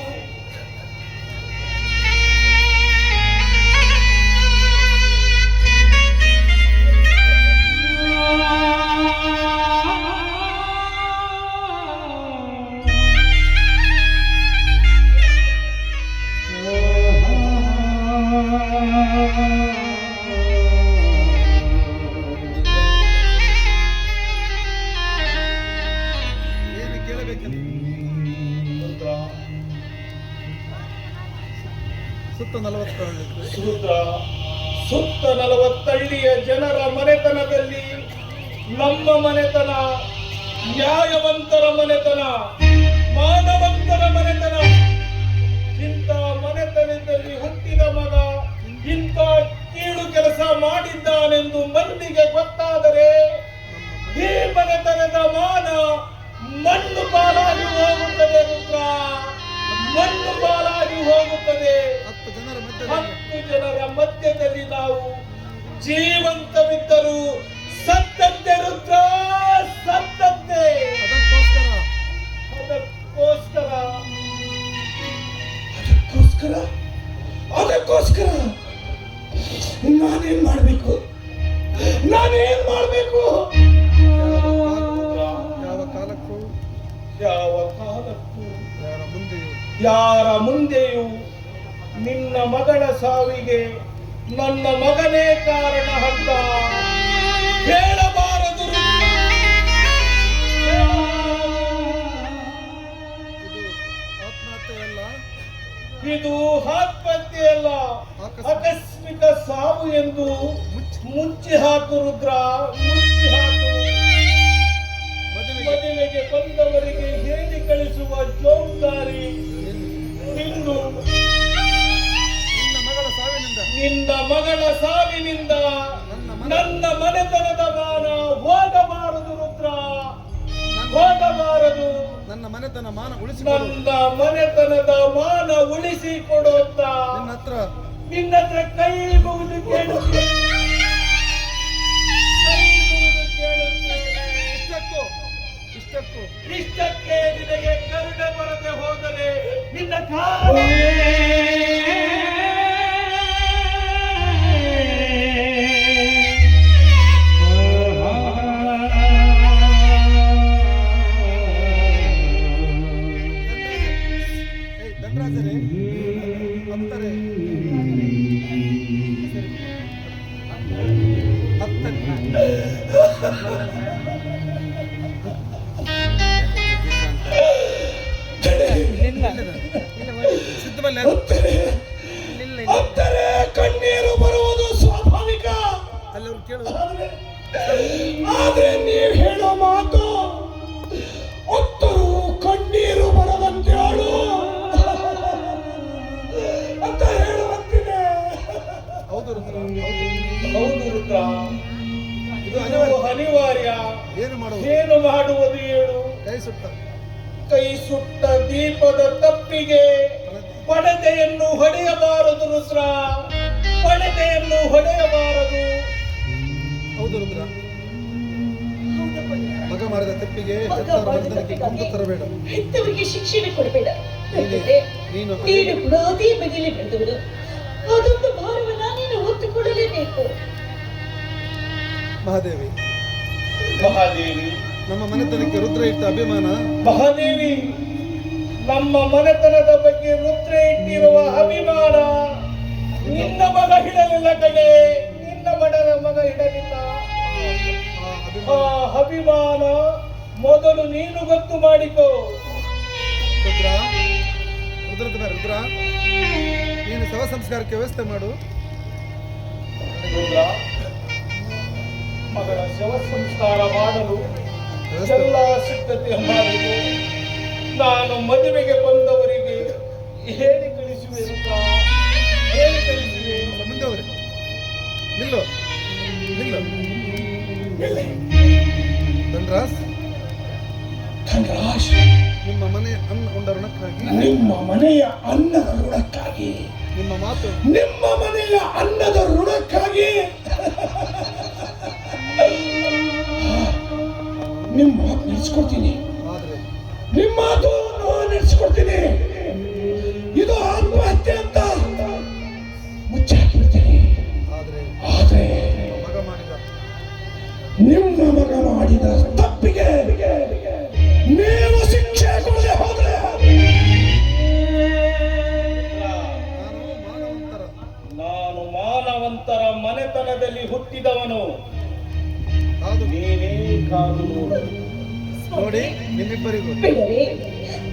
ಸುತ್ತ 40 ಹಳ್ಳಿಯ ಜನರ ಮನೆತನದಲ್ಲಿ ನಮ್ಮ ಮನೆತನ ನ್ಯಾಯವಂತರ ಮನೆತನ, ಮಾನವಂತರ ಮನೆತನ. ಇಂಥ ಮನೆತನದಲ್ಲಿ ಹುಟ್ಟಿದ ಮಗ ಇಂಥ ಕೀಳು ಕೆಲಸ ಮಾಡಿದ್ದಾನೆಂದು ಮಂದಿಗೆ ಗೊತ್ತಾದರೆ ಈ ಮನೆತನದ ಮಾನ ಮಣ್ಣು ಪಾಲಾಗಿ ಹೋಗುತ್ತದೆ ರುದ್ರ, ಮಣ್ಣು ಪಾಲಾಗಿ ಹೋಗುತ್ತದೆ. 10 ಜನರ ಮಧ್ಯದಲ್ಲಿ ನಾವು ಜೀವಂತವಿದ್ದರೂ ಸತ್ತಂತೆ ರುದ್ರ, ಸತ್ತಂತೆ. ಅದಕ್ಕೋಸ್ಕರ ನಾನೇನ್ ಮಾಡ್ಬೇಕು? ಯಾವ ಕಾಲಕ್ಕೂ ಯಾರ ಮುಂದೆಯೂ ನಿನ್ನ ಮಗಳ ಸಾವಿಗೆ ನನ್ನ ಮಗನೇ ಕಾರಣ ಅಂತ ಹೇಳಬಾರದು. ಇದು ಆತ್ಮಹತ್ಯೆಯಲ್ಲ, ಆಕಸ್ಮಿಕ ಸಾವು ಎಂದು ಮುಚ್ಚಿ ಹಾಕು ರುದ್ರ, ಮುಚ್ಚಿ ಹಾಕು. ಮದುವೆಗೆ ಬಂದವರಿಗೆ ಹೇಳಿ ಕಳಿಸುವ ಜವಾಬ್ದಾರಿ ನಿಂದು. ನಿನ್ನ ಮಗಳ ಸಾವಿನಿಂದ ನನ್ನ ಮನೆತನದ ಮಾನ ಹೋಗಬಾರದು ರುದ್ರ, ಹೋಗಬಾರದು. ನನ್ನ ಮನೆತನ ಮಾನ ಉಳಿಸಿಕೊಡು ಅಂತ ನಿನ್ನ ಹತ್ರ ಕೈ ಮುಗಿದು ಕೇಳುತ್ತೇನೆ. ಇಷ್ಟಕ್ಕೂ ಇಷ್ಟಕ್ಕೆ ನಿನಗೆ ಕರುಣೆ ಬರದೆ ಹೋದರೆ ನಿನ್ನ ಕಾಲ ದಂಡರಾಜರೇ ಹತ್ತರೆ ಸಿದ್ಧವಲ್ಲ ಹತ್ತರೆ ಕಣ್ಣೀರು ಬರುವುದು ಸ್ವಾಭಾವಿಕ. ಅಲ್ಲಿ ಅವ್ರು ಕೇಳು ಆದ್ರೆ ನೀವು ಹೇಳೋ ಮಾತು ಹತ್ತರು ಕಣ್ಣೀರು ಬರದಂತೆ ಹೇಳು ಅಂತ ಹೇಳುವಂತಿದೆ. ಹೌದು ರುದ್ರ ಹೌದು ರುದ್ರ, ಇದು ಇದು ಅನಿವಾರ್ಯ. ಏನು ಮಾಡುವುದು ಏನು ಮಾಡುವುದು ಹೇಳು? ಕೈ ಸುಟ್ಟ ಕೈ ಸುಟ್ಟ ದೀಪದ ತಪ್ಪಿಗೆ ಪಣತೆಯನ್ನು ಹೊಡೆಯಬಾರದು ರುದ್ರ, ಪಣತೆಯನ್ನು ಹೊಡೆಯಬಾರದು. ಹೌದು ರುದ್ರ, ಮಗ ಮಾಡಿದ ತಪ್ಪಿಗೆ ಹೆತ್ತವರ ಬಂಧನಕ್ಕೆ ಕೊಂದು ತರಬೇಡ. ಹೆತ್ತವರಿಗೆ ಶಿಕ್ಷೆ ಕೊಡಬೇಡ. ನೀನು ನೀನು ಕೂಡ ಅದೇ ಬಗೆಯಲ್ಲಿ ಬೆಳೆದವನು. ಅದೊಂದು ಭಾರವನ್ನ ನೀನು ಹೊತ್ತುಕೊಡಲೇಬೇಕು. ಮಹಾದೇವಿ, ಮಹಾದೇವಿ, ನಮ್ಮ ಮನೆತನಕ್ಕೆ ರುದ್ರ ಇಟ್ಟ ಅಭಿಮಾನ. ಮಹಾದೇವಿ, ನಮ್ಮ ಮನೆತನದ ಬಗ್ಗೆ ರುದ್ರ ಇಟ್ಟಿರುವ ಅಭಿಮಾನ ನಿನ್ನ ಮಗ ಹಿಡಲಿಲ್ಲ ಕಡೆ, ನಿನ್ನ ಮಗ ಹಿಡಲಿಲ್ಲ. ಆ ಅಭಿಮಾನ ಮೊದಲು ನೀನು ಗೊತ್ತು ಮಾಡಿಕೋ. ರುದ್ರ, ರುದ್ರದ ಮೇಲೆ ರುದ್ರ, ನೀನು ಶವ ಸಂಸ್ಕಾರಕ್ಕೆ ವ್ಯವಸ್ಥೆ ಮಾಡು. ರುದ್ರ, ಮಗಳ ಶವ ಸಂಸ್ಕಾರ ಮಾಡಲು ಎಲ್ಲ ಸಿದ್ಧತೆ ಮಾಡಿದ್ದು ನಾನು ಮದುವೆಗೆ ಬಂದವರಿಗೆ ಹೇಳಿ ಕಳಿಸುವೆ ರುದ್ರ, ಹೇಳಿ ಕಳಿಸುವೆ. ಮುಂದೆ ಅವರೇ ನಿಲ್ಲು ನಿಲ್ಲು. ಧನರಾಜ್, ಧನರಾಜ್, ನಿಮ್ಮ ಮನೆಯ ಅನ್ನ ಉಂಡ ಋಣಕ್ಕಾಗಿ, ನಿಮ್ಮ ಮನೆಯ ಅನ್ನದ ಋಣಕ್ಕಾಗಿ, ನಿಮ್ಮ ಮಾತು ನಿಮ್ಮ ಮನೆಯ ಅನ್ನದ ಋಣಕ್ಕಾಗಿ ನಿಮ್ಮ ಮಾತು ನಡೆಸ್ಕೊಡ್ತೀನಿ. ಆದ್ರೆ ನಿಮ್ಮ ಮಾತು ನಡೆಸ್ಕೊಡ್ತೀನಿ. ಇದು ಆತ್ಮಹತ್ಯೆ ಅಂತ ಮುಚ್ಚಾಕಿಬಿಡ್ತೀನಿ. ಆದ್ರೆ ನಿಮ್ಮ ಮಗ ಮಾಡಿದ ತಪ್ಪಿಗೆ ನೀವು ಶಿಕ್ಷೆ ಕೊಡದೆ ಹೋದ್ರೆ ನಾನು ಮಾನವಂತರ ಮನೆತನದಲ್ಲಿ ಹುಟ್ಟಿದವನು. ನೀನೇ ಕಾದು ನೋಡು. ನೋಡಿ, ನಿಮ್ಮಿಬ್ಬರಿಗೂ ಬೇಡವೇ,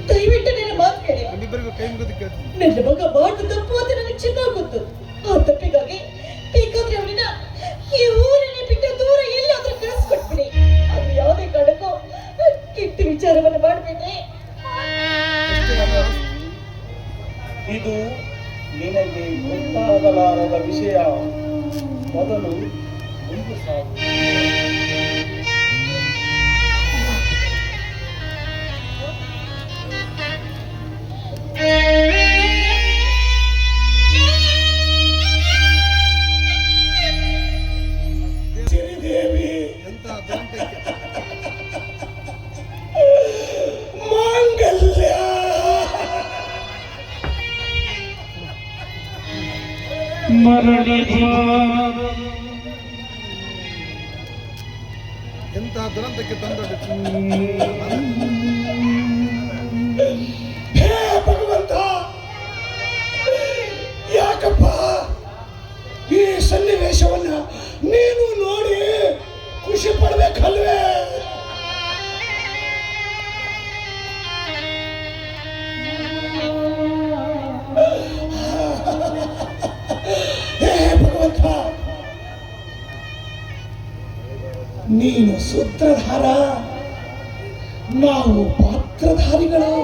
ದಯವಿಟ್ಟು ನನ್ನ ಮಾತು ಕೇಳಿ. ನಿಮ್ಮಿಬ್ಬರಿಗೂ ಕೈ ಮುಗಿದು ನನ್ನ ಮಗ ಮಾಡಿದ ತಪ್ಪು ಅಂತ ನನಗೆ ಚೆನ್ನಾಗಿ ಗೊತ್ತು. ಆ ತಪ್ಪಿಗಾಗಿ ಬೇಕಾದ್ರೆ ಅವನಿನ ಈ ಊರಿನ ಬಿಟ್ಟು ದೂರ ಎಲ್ಲಾದ್ರೂ ಕಳಿಸ್ಕೊಟ್ಬಿಡಿ. ಅದು ಯಾವುದೇ ಕಾರಣಕ್ಕೂ ಕೆಟ್ಟ ವಿಚಾರವನ್ನು ಮಾಡಬೇಡ್ರಿ. ಇದು ನಿನಗೆ ಗೊತ್ತಾಗಲಾರದ ವಿಷಯ. ಮೊದಲು ಮುಂದೆ ಸಾಗು. ಸಿರಿದೇವಿ, ಎಂತ ದುರಂತಕ್ಕೆ ಮಾಂಗಲ್ಯ ಎಂತ ದುರಂತಕ್ಕೆ ತಂದೊಡ್ಡಿತು. ಹೇ ಭಗವಂತ, ಯಾಕಪ್ಪ ಈ ಸನ್ನಿವೇಶವನ್ನ ನೀನು ನೋಡಿ ಖುಷಿ ಪಡ್ಬೇಕಲ್ವೇ? ಹೇ ಭಗವಂತ, ನೀನು ಸೂತ್ರಧಾರ, ನಾವು ಪಾತ್ರಧಾರಿಗಳು.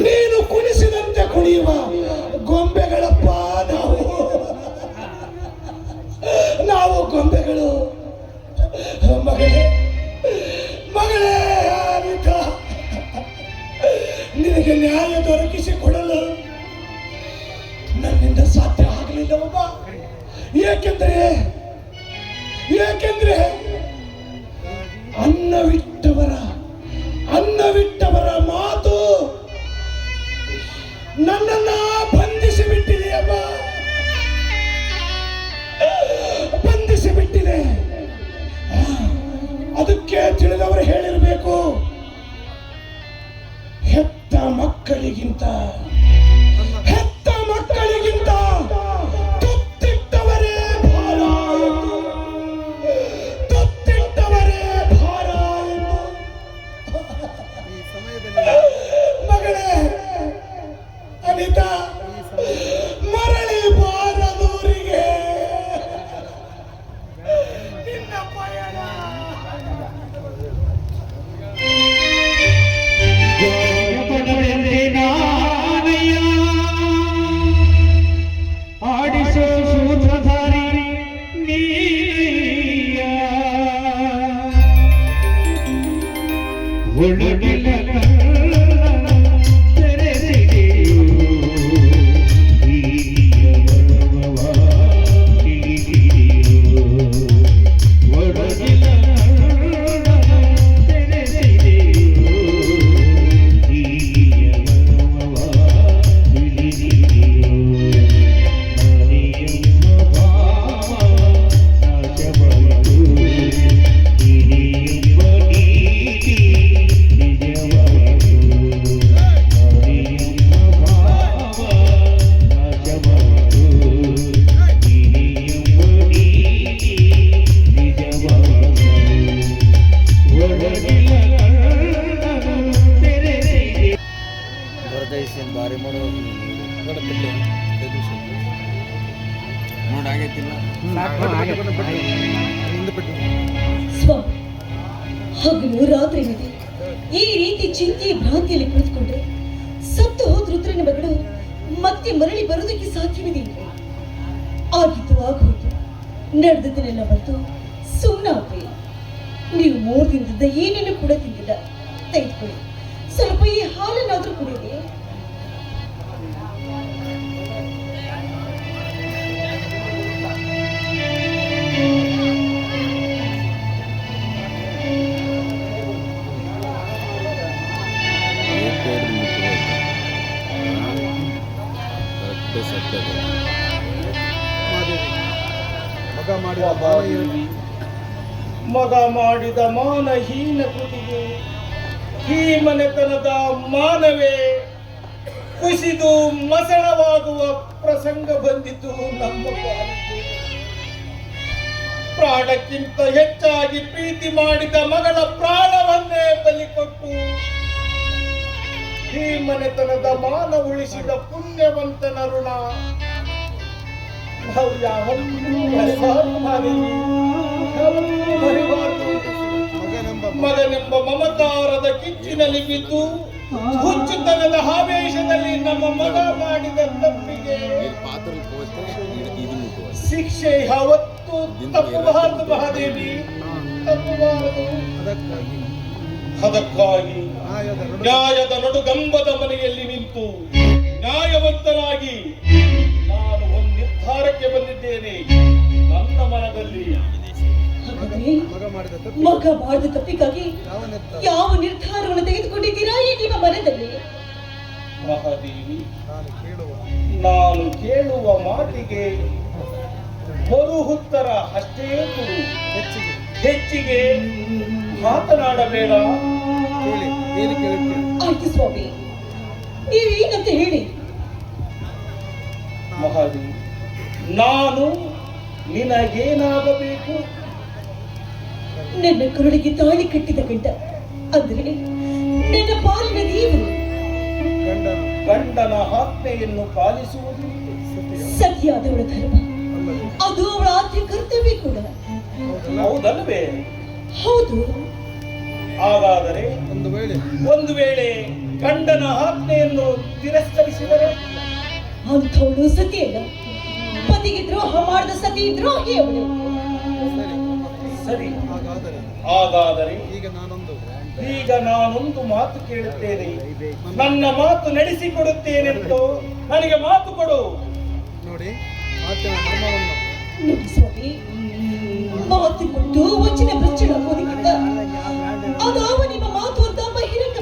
ನೀನು ಕುಣಿಸಿದಂತೆ ಕುಣಿಯುವ ಗೊಂಬೆಗಳಪ್ಪ ನಾವು ಗೊಂಬೆಗಳು. ಮಗಳೇ ಮಗಳೇ ಅನಿತಾ, ನಿನಗೆ ನ್ಯಾಯ ದೊರಕಿಸಿಕೊಡಲು ನನ್ನಿಂದ ಸಾಧ್ಯ ಆಗಲಿಲ್ಲವಮ್ಮ. ಏಕೆಂದ್ರೆ ಅನ್ನವಿಟ್ಟವರ ಅನ್ನವಿಟ್ಟವರ ಮಾತು ನನ್ನನ್ನ ಬಂಧಿಸಿ ಬಿಟ್ಟಿದೆಯಮ್ಮ, ಬಂಧಿಸಿ ಬಿಟ್ಟಿದೆ. ಅದಕ್ಕೆ ತಿಳಿದವರು ಹೇಳಿರಬೇಕು, ಹೆತ್ತ ಮಕ್ಕಳಿಗಿಂತ ತುತ್ತಿಟ್ಟವರೇ ಭಾರ ಎಂದು, ತುತ್ತಿಟ್ಟವರೇ ಭಾರ ಎಂದು. ಈ ಸಮಯದಲ್ಲಿ ಮಗಳೇ ಅನಿತಾ, ಮರಳಿ ಬಾರದೂರಿಗೆ ನಿನ್ನ ಪಯಣ. ಜಯಪಡವೆಂದೇ ನಾನಯ್ಯ, ಆಡಿಸೋ ಸೂತ್ರಧಾರಿ ನೀನಯ್ಯ. ಒಳಗಿನ ತೆರೆದೆಯೋ ಹೀಯ ಮರ್ಮವ ತಿಳಿದಿದೆಯೋ. ಒಳಗಿನ ತೆರೆದೆಯೋ ಹೀಯ ಮರ್ಮವ ತಿಳಿದಿದೆಯೋ. ನಾನೆಯೆಂಬ ಭಾವ ನಾಶವಾಯಿತು, ನೀನೆಯೆಂಬ ನೀತಿ ನಿಜವಾಯಿತು. ನಾನೆಯೆಂಬ ಭಾವ ನಾಶವಾಯಿತು, ನೀನೆಯೆಂಬ ನೀತಿ ನಿಜವಾಯಿತು. ಒಳಗಿನ ತೆರೆದಿದೆ. ಹೊರದೈಸಿನ ಬಾರಿ ಮಾಡೋ ನೋಡಕ್ಕೆ ನೋಡಾಗೈತಿಲ್ಲ ಸ್ವಾಮಿ, ಹಗಲು ರಾತ್ರಿ ಇದೆ ಈ ರೀತಿ ಚಿಂತೆಯ ಭ್ರಾಂತಿಯಲ್ಲಿ ಕುಳಿತುಕೊಂಡ್ರೆ ಸತ್ತು ಹೋದ ರುದ್ರನ ಮಗಳು ಮತ್ತೆ ಮರಳಿ ಬರೋದಕ್ಕೆ ಸಾಧ್ಯವಿದೆ. ಆಗಿದ್ದು ಆಗೋಯ್ತು, ನಡೆದದನ್ನೆಲ್ಲ ಮರೆತು ಸುಮ್ಮನಾಗ್ರಿ. ನೀವು 3 ದಿನದಿಂದ ಏನೇನು ಕೂಡ ತಿಂದಿಲ್ಲ, ತೆಗೆದುಕೊಳ್ಳಿ. ಸ್ವಲ್ಪ ಈ ಹಾಲನ್ನಾದ್ರೂ ಕುಡಿಯಿರಿ. ಮಗ ಮಾಡಿದ ಬಾಯಿ ಮಗ ಮಾಡಿದ ಮಾನಹೀನ ಕೃತಿಗೆ ಈ ಮನೆತನದ ಮಾನವೇ ಕುಸಿದು ಮಸಣವಾಗುವ ಪ್ರಸಂಗ ಬಂದಿತು ನಮ್ಮ ಪಾಲಿಗೆ. ಪ್ರಾಣಕ್ಕಿಂತ ಹೆಚ್ಚಾಗಿ ಪ್ರೀತಿ ಮಾಡಿದ ಮಗಳ ಪ್ರಾಣವನ್ನೇ ಬಲಿಕೊಟ್ಟು ಈ ಮನೆತನದ ಮಾನ ಉಳಿಸಿದ ಪುಣ್ಯವಂತನ ಋಣ ನಾವು ಯಾವತ್ತೂ ಮರೆಯಬಾರದು ಮಾದೇವಿ, ಯಾವತ್ತೂ ಮರೆಯಬಾರದು. ಮಗನೆಂಬ ಮಮಕಾರದ ಕಿಚ್ಚಿನಲ್ಲಿ ಬಿದ್ದು ಹುಚ್ಚುತನದ ಆವೇಶದಲ್ಲಿ ನಮ್ಮ ಮಗ ಮಾಡಿದ ತಪ್ಪಿಗೆ ಶಿಕ್ಷೆ ಯಾವತ್ತೂ ತಪ್ಪಬಾರದು ಮಹಾದೇವಿ, ತಪ್ಪಬಾರದು. ಅದಕ್ಕಾಗಿ ನ್ಯಾಯದ ನಡುಗಂಬದ ಮನೆಯಲ್ಲಿ ನಿಂತು ನ್ಯಾಯವಂತನಾಗಿ ನಾನು ಒಂದು ನಿರ್ಧಾರಕ್ಕೆ ಬಂದಿದ್ದೇನೆ. ನನ್ನ ಮನದಲ್ಲಿ ಮಗ ಮಾಡಿದ ತಪ್ಪು ಮಗ ಮಾಡಿದ ತಪ್ಪಿಗಾಗಿ ಯಾವ ನಿರ್ಧಾರವನ್ನು ತೆಗೆದುಕೊಂಡಿದ್ದೀರಾ ಈ ನಿಮ್ಮ ಮನದಲ್ಲಿ? ಮಹಾದೇವಿ, ನಾನು ನಾನು ಕೇಳುವ ಮಾತಿಗೆ ಮರು ಉತ್ತರ ಅಷ್ಟೇ ಕೊಡು, ಹೆಚ್ಚಿಗೆ ಹೆಚ್ಚಿಗೆ ಮಾತನಾಡಬೇಡ. ಕೇಳಿ ಏನು ಕೇಳುತ್ತೇನೆ. ಆಯ್ತು ಸ್ವಾಮಿ, ನೀವೇನಂತ ಹೇಳಿ. ಮಹಾದೇವಿ, ನಾನು ನಿನಗೇನಾಗಬೇಕು? ನನ್ನ ಕರುಳಿಗೆ ತಾಳಿ ಕಟ್ಟಿದ ಗಂಡ ಅಂದ್ರೆ ನನ್ನ ಪಾಲಿನ ದೇವರು. ಗಂಡನ ಆಜ್ಞೆಯನ್ನು ಪಾಲಿಸುವುದು ಸತಿಯಾದವಳ ಧರ್ಮ, ಅದು ಅವಳ ಆದ್ಯ ಕರ್ತವ್ಯ ಕೂಡ. ಹೌದಲ್ವೇ? ಹೌದು. ಹಾಗಾದರೆ ಒಂದು ವೇಳೆ ಗಂಡನ ಆಜ್ಞೆಯನ್ನು ತಿರಸ್ಕರಿಸಿದರೆ ಅಂಥವಳು ಸತಿಯಲ್ಲ, ಪತಿಗೆ ದ್ರೋಹ ಮಾಡಿದ ಸತಿ ದ್ರೋಹಿ ಅವಳು. ಸರಿ, ಹಾಗಾದರೆ ಹಾಗಾದರೆ ಈಗ ನಾನೊಂದು ಮಾತು ಕೇಳುತ್ತೇನೆ, ನನ್ನ ಮಾತು ನಡೆಸಿಕೊಡುತ್ತೇನೆಂದು ನನಗೆ ಮಾತು ಕೊಡು. ನೋಡಿ ಮಾತಿನ ಮರ್ಮವನ್ನು ನೋಡಿ ಸ್ವಾಮಿ, ಮಾತು ಕೊಟ್ಟು ವಚನ ಭ್ರಷ್ಟನಾಗುವುದಕ್ಕಿಂತ ಅದಾವ ನಿಮ್ಮ ಮಾತು ಅಂತ ಬಹಿರಂಗ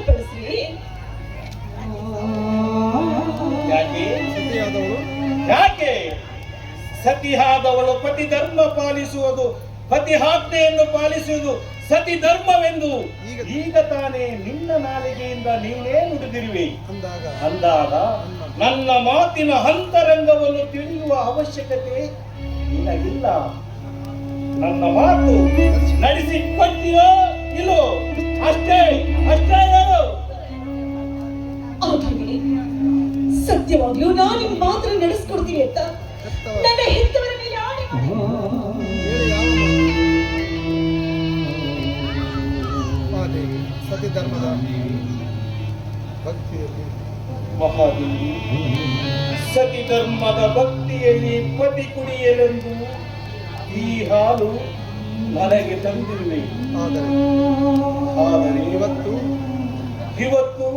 ಸತಿಯಾದವಳು ಪತಿ ಧರ್ಮ ಪಾಲಿಸುವುದು, ಪತಿ ಆಜ್ಞೆಯನ್ನು ಪಾಲಿಸುವುದು ಸತಿ ಧರ್ಮವೆಂದು ಈಗ ತಾನೇ ನಿನ್ನ ನಾಲಿಗೆಯಿಂದ ನೀನೇ ನುಡಿದಿರುವೆ ಅಂದಾಗ ನನ್ನ ಮಾತಿನ ಅಂತರಂಗವನ್ನು ತಿಳಿಯುವ ಅವಶ್ಯಕತೆ ನಿನಗಿಲ್ಲ. ನನ್ನ ಮಾತು ನಡೆಸಿಕೊಡ್ತೀಯೋ ಇಲ್ಲೋ ಅಷ್ಟೇ ಅಷ್ಟೇ ಹೇಳು. ಆದ್ರೆ ಸತ್ಯವಾಗ್ಲೂ ನಾನು ನಿಮ್ಮ ಮಾತ್ರ ನಡೆಸ್ಕೊಡ್ತೀನಿ ಅಂತ ನನ್ನ ಹೆತ್ತವರ ಮೇಲೆ ಆಣೆ ಮಾಡಿ. ಮಹಾದೇವಿ ಸತಿ ಧರ್ಮದ ಭಕ್ತಿಯಲ್ಲಿ ಮಹಾದೇವಿ ಸತಿ ಧರ್ಮದ ಭಕ್ತಿಯಲ್ಲಿ ಪತಿ ಕುಡಿಯಲೆಂದು ಈ ಹಾಲು ನನಗೆ ತಂದಿರುವೆ. ಆದರೆ ಇವತ್ತು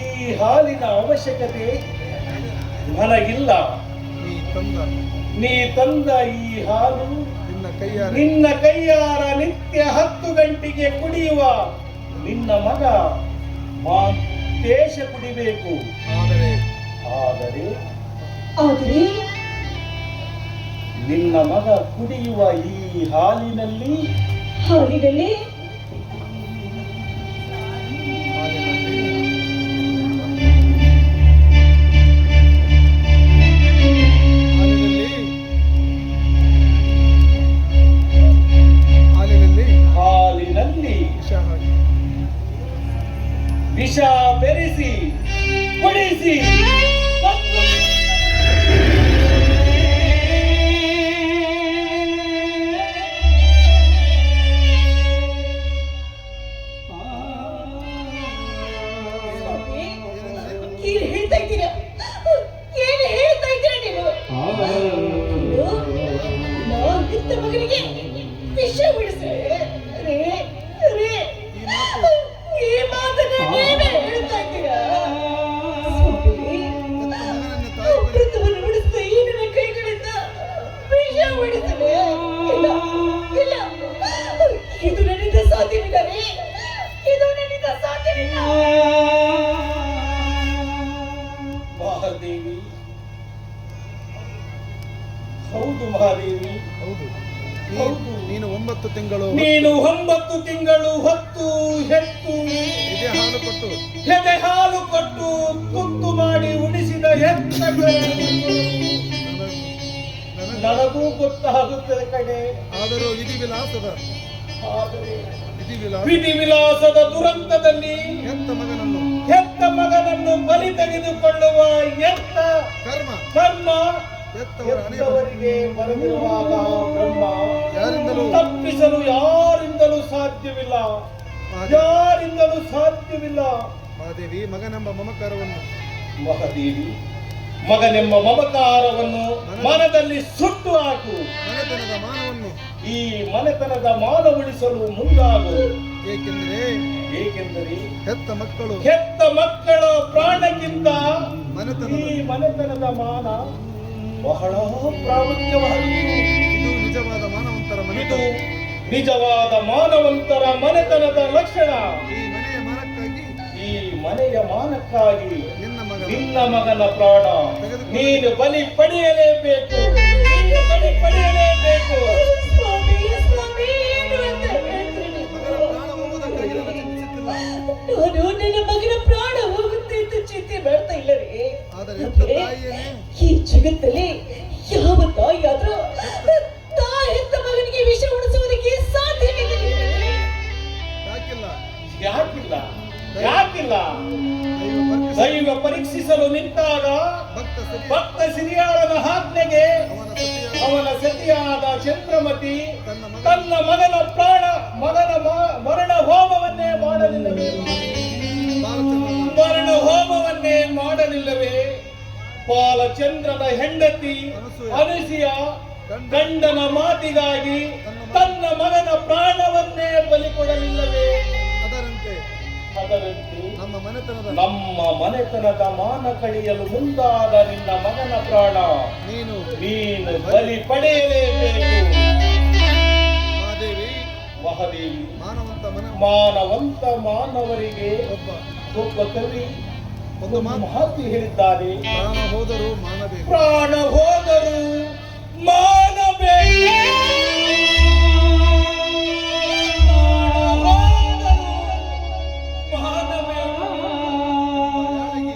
ಈ ಹಾಲಿನ ಅವಶ್ಯಕತೆ ನನಗಿಲ್ಲ. ನೀ ತಂದ ಈ ಹಾಲು ನಿನ್ನ ಕೈಯಾರ ನಿತ್ಯ 10 ಗಂಟೆಗೆ ಕುಡಿಯುವ ನಿನ್ನ ಮಗ ದೇಶ ಕುಡಿಬೇಕು. ಆದರೆ ನಿನ್ನ ಮಗ ಕುಡಿಯುವ ಈ ಹಾಲಿನಲ್ಲಿ ವಿಷ ಬೆರೆಸಿ ಕುಡಿಸಿ ಹೇಳ್ತಾ ಇದ್ದೀರಾ? ಏನು ಹೇಳ್ತಾ ಇದ್ದೀರಾ ನೀವು? ನಾನು ಹೆತ್ತ ಮಗನಿಗೆ ವಿಷ ಬಿಡಿಸಿ ಈ ಮಾತನ್ನ ನೀವೇ ಹೇಳ್ತಾ ಇದ್ದೀರಾ? ಅಮೃತವನ್ನು ಬಿಡಿಸಿದ ಈ ನನ್ನ ಕೈಗಳಿಂದ ವಿಷ ಬಿಡಿಸಲೇ ಇಲ್ಲ ಇಲ್ಲ, ಇದು ನನ್ನಿಂದ ಸಾಧ್ಯವಿಲ್ಲ ರೀ, ಇದು ನನ್ನಿಂದ ಸಾಧ್ಯವಿಲ್ಲ. ಮಹಾದೇವಿ, ಹೌದು ಮಹಾದೇವಿ, ಹೌದು. ನೀನು 9 ತಿಂಗಳು ಹೊತ್ತು ಹೆತ್ತು ಎದೆ ಹಾಲು ಕೊಟ್ಟು ತುತ್ತು ಮಾಡಿ ಉಣಿಸಿದ ನನಗೂ ಗೊತ್ತಾಗುತ್ತದೆ ಕಡೆ. ಆದರೂ ವಿಧಿ ವಿಲಾಸದ ದುರಂತದಲ್ಲಿ ಹೆತ್ತ ಮಗನನ್ನು ಬಲಿ ತೆಗೆದುಕೊಳ್ಳುವ ಕರ್ಮ ಹೆತ್ತವರಿಗೆ ಬರೆದಿರುವಾಗ ಬ್ರಹ್ಮ ತಪ್ಪಿಸಲು ಯಾರಿಂದಲೂ ಸಾಧ್ಯವಿಲ್ಲ. ಮಹಾದೇವಿ ಮಗನೆಂಬ ಮಮಕಾರವನ್ನು ಮನದಲ್ಲಿ ಸುಟ್ಟು ಹಾಕು. ಈ ಮನೆತನದ ಮಾನ ಉಳಿಸಲು ಮುಂದಾಗು. ಏಕೆಂದರೆ ಹೆತ್ತ ಮಕ್ಕಳ ಪ್ರಾಣಕ್ಕಿಂತ ಈ ಮನೆತನದ ಮಾನ ಬಹಳ ಪ್ರಾಮುಖ್ಯವಾಗಿದೆ. ಇದು ನಿಜವಾದ ಮಾನವಂತರ ಮನೆತನದ ಲಕ್ಷಣ. ಈ ಮನೆಯ ಮಾನಕ್ಕಾಗಿ ನಿನ್ನ ಮಗನ ಪ್ರಾಣ ನೀನು ಬಲಿ ಪಡೆಯಲೇಬೇಕು. ನಾನು ನನ್ನ ಮಗನ ಪ್ರಾಣ ಹೋಗುತ್ತೆ ಅಂತ ಚಿಂತೆ ಮಾಡ್ತಾ ಇಲ್ಲ ರೀ. ಈ ಜಗತ್ತಲ್ಲಿ ಯಾವ ತಾಯಿಯಾದ್ರೂ ತಾಯಿ ಹೆತ್ತ ಮಗನಿಗೆ ವಿಷ ಉಣಿಸುವುದಕ್ಕೆ ಸಾಧ್ಯವಿಲ್ಲ. ಯಾಕಿಲ್ಲ? ದೈವ ಪರೀಕ್ಷಿಸಲು ನಿಂತಾಗ ಭಕ್ತ ಸಿರಿಯಾಳನ ಆಜ್ಞೆಗೆ ಅವನ ಸತಿಯಾದ ಚಂದ್ರಮತಿ ತನ್ನ ಮಗನ ಮರಣ ಹೋಮವನ್ನೇ ಮಾಡಲಿಲ್ಲವೇ? ಬಾಲಚಂದ್ರನ ಹೆಂಡತಿ ಅನಸೂಯ ಗಂಡನ ಮಾತಿಗಾಗಿ ತನ್ನ ಮಗನ ಪ್ರಾಣವನ್ನೇ ಬಲಿ ಕೊಡಲಿಲ್ಲವೇ? ಅದರಂತೆ ನಮ್ಮ ಮನೆತನದ ಮಾನ ಕಳೆಯಲು ಮುಂದಾದ ನಿನ್ನ ಮಗನ ಪ್ರಾಣ ನೀನು ಬಲಿ ಪಡೆಯಲೇಬೇಕು. ಮಹಾದೇವಿ, ಮಾನವಂತ ಮಾನವರಿಗೆ ಒಬ್ಬ ಕವಿ ಒಂದು ಮಾತು ಹೇಳಿದ್ದಾರೆ. ಪ್ರಾಣ ಹೋದರೂ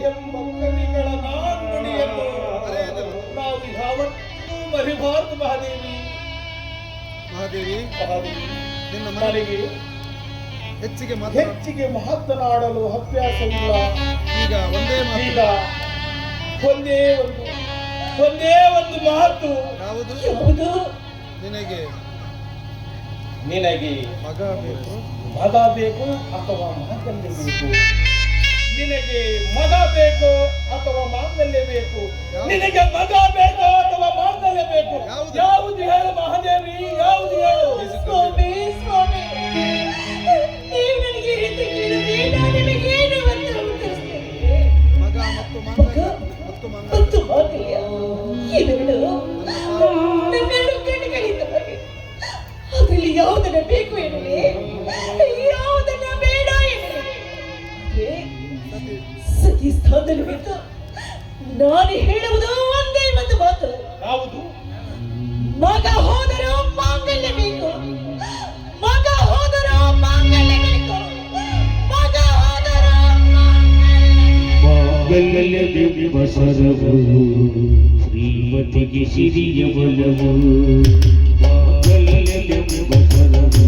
ಎಂಬ ಕವಿಗಳ ನಾಣ್ಣುಡಿಯನ್ನು ನಾವು ಯಾವತ್ತೂ ಮರಿಬಾರದು ಮಹಾದೇವಿ. ಮಹಾದೇವಿ ನಿನ್ನ ನನಗೆ ಹೆಚ್ಚಿಗೆ ಮಾತನಾಡಲು ಅಭ್ಯಾಸವಿಲ್ಲ. ಈಗ ಈಗ ಒಂದೇ ಒಂದು ಮಾತು. ಯಾವುದು? ಯಾವುದು? ನಿನಗೆ ಮಗ ಬೇಕು ಅಥವಾ ಮಾಂಗಲ್ಯ ಬೇಕು? ನಿನಗೆ ಮಗ ಬೇಕು ಅಥವಾ ಮಾಂಗಲ್ಯ ಬೇಕು? ನಿನಗೆ ಮಗ ಬೇಕು ಅಥವಾ ಮಾಂಗಲ್ಯ ಬೇಕು? ಯಾವುದು ಹೇಳು ಮಹಾದೇವಿ, ಯಾವುದು ಹೇಳು? ಸ್ವಾಮಿ, ನೀವು ನನಗೆ ರೀತಿ ಕೇಳಿದ್ರೆ ನಾನು ನಿಮಗೇನು ಅಂತ ಉತ್ತರಿಸ್ತೇನೆ. ಮಗ ಮತ್ತು ಮಾಂಗಲ್ಯ ಇವೆರಡು ನನ್ನೆರಡು ಕಣ್ಣುಗಳಿದ್ದಾವೆ. ಅದರಲ್ಲಿ ಯಾವುದನ್ನ ಬೇಕು ಎನ್ನಲಿ, ಯಾವುದನ್ನ ಬೇಡ ಎನ್ನಲಿ. ಸತಿ ಸ್ಥಾನದಲ್ಲಿ ಬಿಟ್ಟು ನಾನು ಹೇಳುವುದು ಒಂದೇ ಒಂದು ಮಾತು. ಯಾವುದು? ಮಗ ಹೋದರೂ ಮಾಂಗಲ್ಯ ಬೇಕು, ಮಗ ಹೋದರೂ ಮಾಂಗಲ್ಯ ಬೇಕು, ಮಗ ಹೋದರೂ ಮಾಂಗಲ್ಯವೆಂಬ ಸರವು ಶ್ರೀಮತಿಗೆ ಸಿರಿಯ ಬಲವು. ಮಾಂಗಲ್ಯವೆಂಬ ಸರವು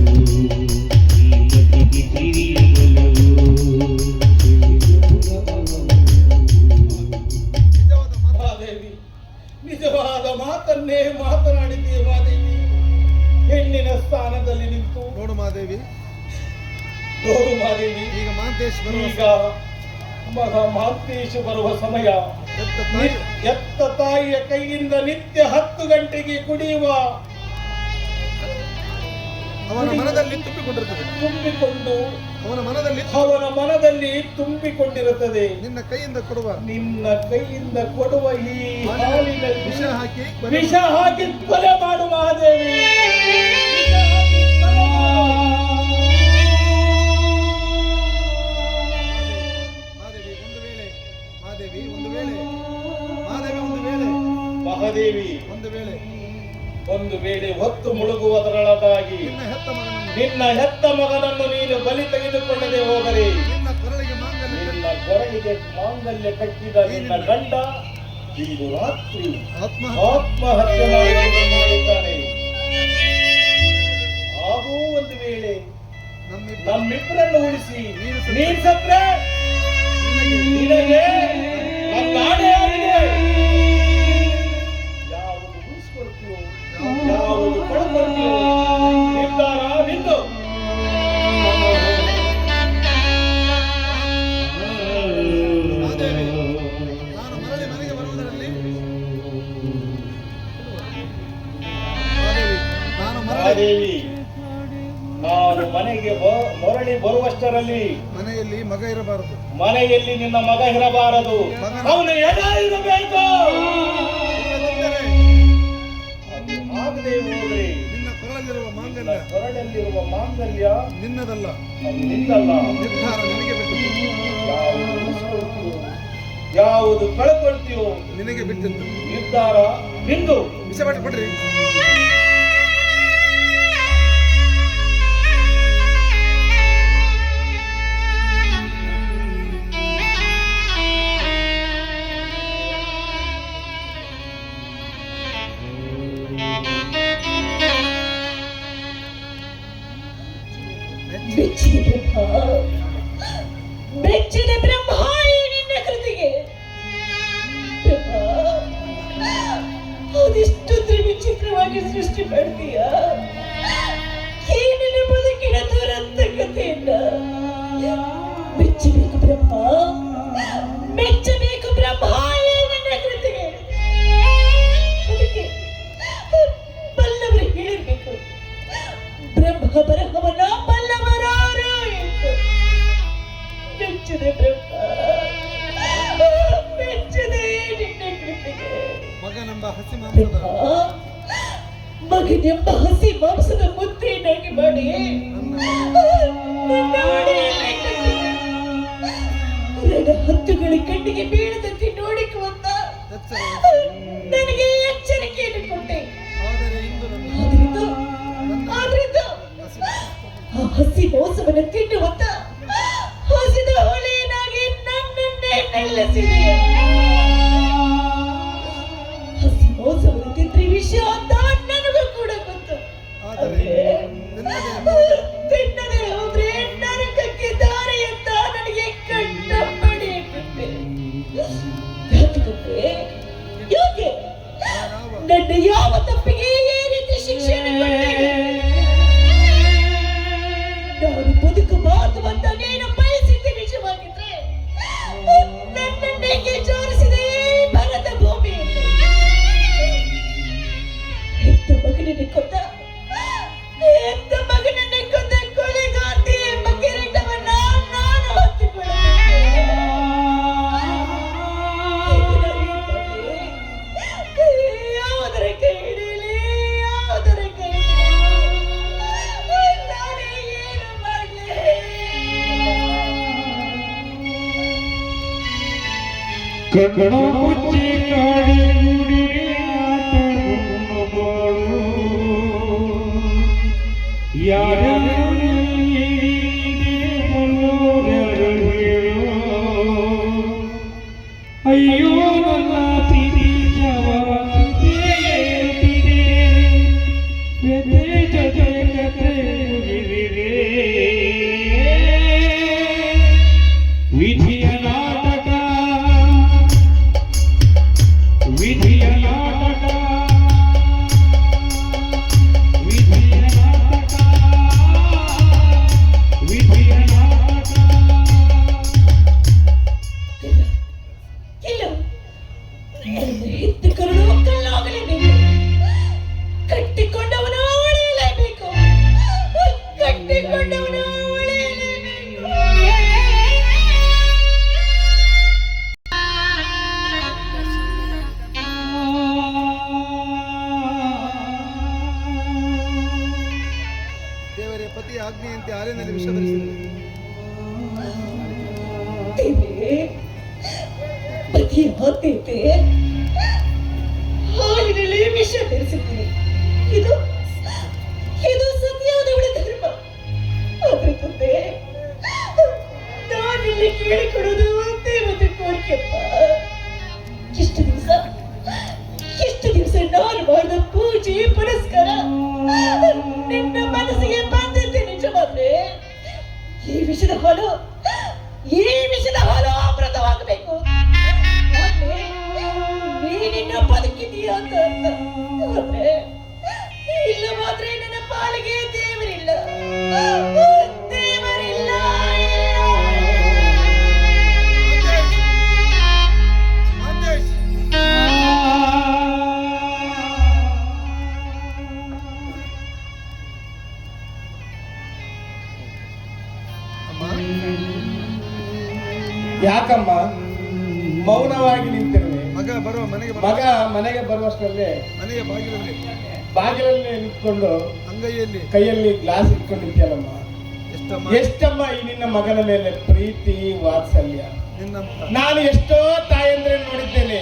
ಶ್ರೀಮತಿಗೆ ಸಿರಿಯ ಬಲವು. ಮಹಾದೇವಿ, ನಿಜವಾದ ಮಾತನ್ನೇ ಮಾತನಾಡಿದ್ದೀರಿ ಮಹಾದೇವಿ. ಹೆಣ್ಣಿನ ಸ್ಥಾನದಲ್ಲಿ ನಿಂತು ನೋಡು ಮಹಾದೇವಿ. ಈಗ ಮಹಾಂತೇಶ್ ಮಗ ಮಾಂತೇಶ್ ಬರುವ ಸಮಯ. ತಾಯಿ ಎತ್ತ ತಾಯಿಯ ಕೈಯಿಂದ ನಿತ್ಯ 10 ಗಂಟೆಗೆ ಕುಡಿಯುವ ಅವನ ಮನದಲ್ಲಿ ತುಂಬಿಕೊಂಡಿರುತ್ತದೆ. ಅವನ ಮನದಲ್ಲಿ ತುಂಬಿಕೊಂಡಿರುತ್ತದೆ. ನಿನ್ನ ಕೈಯಿಂದ ಕೊಡುವ ಈ ಹಾಲಿನಲ್ಲಿ ವಿಷ ಹಾಕಿ ಕೊಲೆ ಮಾಡು ಮಹಾದೇವಿ. ಮಹಾದೇವಿ, ಒಂದು ವೇಳೆ ಹೊತ್ತು ಮುಳುಗುವುದರೊಳಗಾಗಿ ನಿನ್ನ ಹೆತ್ತ ಮಗನನ್ನು ನೀನು ಬಲಿ ತೆಗೆದುಕೊಳ್ಳದೆ ಹೋದರೆ ನಿನ್ನ ಕೊರಳಿಗೆ ಮಾಂಗಲ್ಯ ಕಟ್ಟಿದ ನಿನ್ನ ಗಂಡ ಇಂದು ರಾತ್ರಿ ಆತ್ಮಹತ್ಯೆ ಮಾಡುತ್ತಾನೆ. ಹಾಗೂ ಒಂದು ವೇಳೆ ನಮ್ಮಿಬ್ಬರನ್ನು ಉಳಿಸಿ ನೀನು ಸತ್ರೆ ನಿನಗೆ ನಾಡೆಯಾಗಿದೆ. ಯಾವುದು ಉಳಿಸ್ಕೊಳ್ತೀವೋ ಯಾವುದು ಕಳ್ಕೊಳ್ತೀವೋ ನಿರ್ಧಾರ ನಿಂದು. ಮಹಾದೇವಿ, ನಾನು ಮನೆಗೆ ಮರಳಿ ಬರುವಷ್ಟರಲ್ಲಿ ಮನೆಯಲ್ಲಿ ಮಗ ಇರಬಾರದು. ಮನೆಯಲ್ಲಿ ನಿನ್ನ ಮಗ ಇರಬಾರದು. ಅವನು ಎಡ ಇರಬೇಕು. ಅದು ಆಗದೆ ಹೋದ್ರೆ ನಿನ್ನ ಕೊರಳಲ್ಲಿರುವ ಮಾಂಗಲ್ಯ ನಿನ್ನದಲ್ಲ, ಅದು ನಿಂದಲ್ಲ. ನಿರ್ಧಾರ ನಿನಗೆ ಬಿಟ್ಟದ್ದು. ಯಾವುದು ಉಳಿಸ್ಕೊಳ್ತೀವೋ ಯಾವುದು ಕಳ್ಕೊಳ್ತೀವೋ ನಿನಗೆ ಬಿಟ್ಟದ್ದು. ನಿರ್ಧಾರ ನಿಂದು. ವಿಷ ಕೊಡ್ರಿ. ಬೆಚ್ಚಿದ ಬ್ರಹ್ಮ ನಿನ್ನ ಕೃತಿಗೆ ಅದೆಷ್ಟು ವಿಚಿತ್ರವಾಗಿ ಸೃಷ್ಟಿ ಮಾಡ್ತೀಯ. ಏನಿನ ಬದುಕಿನ ದುರಂತ ಕಥೆಯನ್ನ ಮೆಚ್ಚಬೇಕು ಬ್ರಹ್ಮ, ಮೆಚ್ಚಬೇಕು ಬ್ರಹ್ಮ ನಿನ್ನ ಕೃತಿಗೆ. ಅದಕ್ಕೆ ಬಲ್ಲವರು ಹೇಳಿರ್ಬೇಕು, ಬ್ರಹ್ಮ ಬರಹವನ್ನ ಬಲ್ಲವರಾರು ಎಂದು. ಮೆಚ್ಚದೆ ಬ್ರಹ್ಮ, ಮೆಚ್ಚದೆ ನಿನ್ನ ಕೃತಿಗೆ. ಮಗನೆಂಬ ಹಸಿ ಮಾಂಸದ ಮುದ್ದೆಯನ್ನಾಗಿ ಮಾಡಿ ಹತ್ತುಗಳ ಕಣ್ಣಿಗೆ ಬೀಳದಂತೆ ನೋಡಿಕೊಳ್ಳುತ್ತ ನನಗೆ ಎಚ್ಚರಿಕೆಯನ್ನು ಕೊಟ್ಟೆ. ಆ ಹಸಿ ಮೋಸವನ್ನು ತಿನ್ನುವಂತ ಹಸಿದ ಹೊಳೆಯನಾಗಿ ನನ್ನನ್ನೇ ನೆಲೆಸಿದೆ. ಹಸಿ ಮೋಸವನ್ನು ತಿಂದ್ರೆ ವಿಷಯ ಅಂತ ನನಗೂ ಕೂಡ ಗೊತ್ತು. ಆದರೆ ತಿನ್ನದೆ ಹೋದ್ರೆ ನರಕಕ್ಕೆ ದಾರಿ ಅಂತ ನನಗೆ ಕಟ್ಟಪ್ಪಣೆ ಬಿಟ್ಟೆ. ಯಾಕೆ ಗೊತ್ತೇ? ಯಾಕೆ ನನ್ನ ಯಾವ ತಪ್ಪಿಗೆ ಈ ರೀತಿ ಶಿಕ್ಷೆಯನ್ನು ಕೊಟ್ಟೆ? ನಾನು ಬದುಕಬಾರದು ಅಂತ ನೀನು ಬಯಸಿದ್ದೆ ನಿಜವಾಗಿದ್ರೆ ನನ್ನನ್ನೇಕೆ ಜೋರಿಸಿದೆ ಈ ಭರದ ಭೂಮಿಯಲ್ಲಿ? ಹೆತ್ತ ಮಗನನ್ನೇ ಕೊಂದ ಕೊಲೆಗಾರ್ತಿ ಎಂಬ ಕಿರೀಟವನ್ನ ನಾನು ಹೊತ್ತುಕೊಳ್ಳಬೇಕು. ಯಾವುದರ ಕೈ ಹಿಡಿಯಲಿ, ಯಾವುದರ ಕೈ ನಾನೇ ಏನು ಮಾಡಲಿ? ಕಣ್ಣ ಮುಚ್ಚಿ ಕಾಡಿ ನುಡಿ ಅಯ್ಯೋ ನನ್ನ ಪ್ರೀತಿ ವಿಧಿಯ ನಾಟಕ ವಿಧಿಯ ನಾಟಕ ವಿಧಿಯ ನಾಟಕ ವಿಧಿಯ ನಾಟಕ. ಇಲ್ಲ, ನನ್ನ ಹೆತ್ತ ಕರುಳು ಕಲ್ಲಾಗಲೇಬೇಕು. ಕಟ್ಟಿಕೊಂಡವನು ಉಳಿಯಲೇಬೇಕು. ಕಟ್ಟಿಕೊಂಡವನು ಉಳಿಯಲೇಬೇಕು. ದೇವರೇ ಪತಿ ಆಜ್ಞೆಯಂತೆ ಹಾಲಿನಲ್ಲಿ ವಿಷ ಬೆರೆಸಿದರು. ದೇವರೇ, ಪತಿಯ ಆಜ್ಞೆಯಂತೆ ಹಾಲಿನಲ್ಲಿ ವಿಷ ಬೆರೆಸಿದ್ದೀನಿ. ಇದು ಇದು ಸತ್ಯವಾದ ಧರ್ಮ. ಆದ್ರೆ ತಂದೆ, ನಾನಿಲ್ಲಿ ಕೇಳಿಕೊಡೋದು ಒಂದೇ ಒಂದು ಕೋರಿಕೆಪ್ಪ. ಎಷ್ಟು ದಿವಸ ನಾನು ಮಾಡಿದ ಪೂಜೆ ಪುರಸ್ಕಾರ ನಿನ್ನ ಮನಸ್ಸಿಗೆ ಬಂದಿದ್ದೆ ನಿಜವಾದ್ರೆ ಈ ವಿಷದ ಹಾಲು ಅಮೃತವಾಗಬೇಕು. ನೀನಿನ್ನ ಬದುಕಿದೀಯ ಅಂತ ಅರ್ಥ. ಆದ್ರೆ ಇಲ್ಲವಾದ್ರೆ ನನ್ನ ಪಾಲಿಗೆ ದೇವರಿಲ್ಲ, ದೇವರಿಲ್ಲ. ಮಾತೇಶ್, ಅಮ್ಮ, ಯಾಕಮ್ಮ ಮೌನವಾಗಿ ನಿಂತಿರುವೆ? ಮಗ ಬರುವ ಮಗ ಮನೆಗೆ ಬರುವಷ್ಟರಲ್ಲಿ ಮನೆಗೆ ಬಾಗಿಲಲ್ಲಿ ನಿಂತ್ಕೊಂಡು ಅಂಗೈಯಲ್ಲಿ ಕೈಯಲ್ಲಿ ಗ್ಲಾಸ್ ಇಟ್ಕೊಂಡಿದ್ಯಲ್ಲಮ್ಮ. ಎಷ್ಟಮ್ಮ ಎಷ್ಟಮ್ಮ ಈ ನಿನ್ನ ಮಗನ ಮೇಲೆ ಪ್ರೀತಿ ವಾತ್ಸಲ್ಯ. ನಿನ್ನಂತ ನಾನು ಎಷ್ಟೋ ತಾಯಂದ್ರೆ ನೋಡಿದ್ದೇನೆ.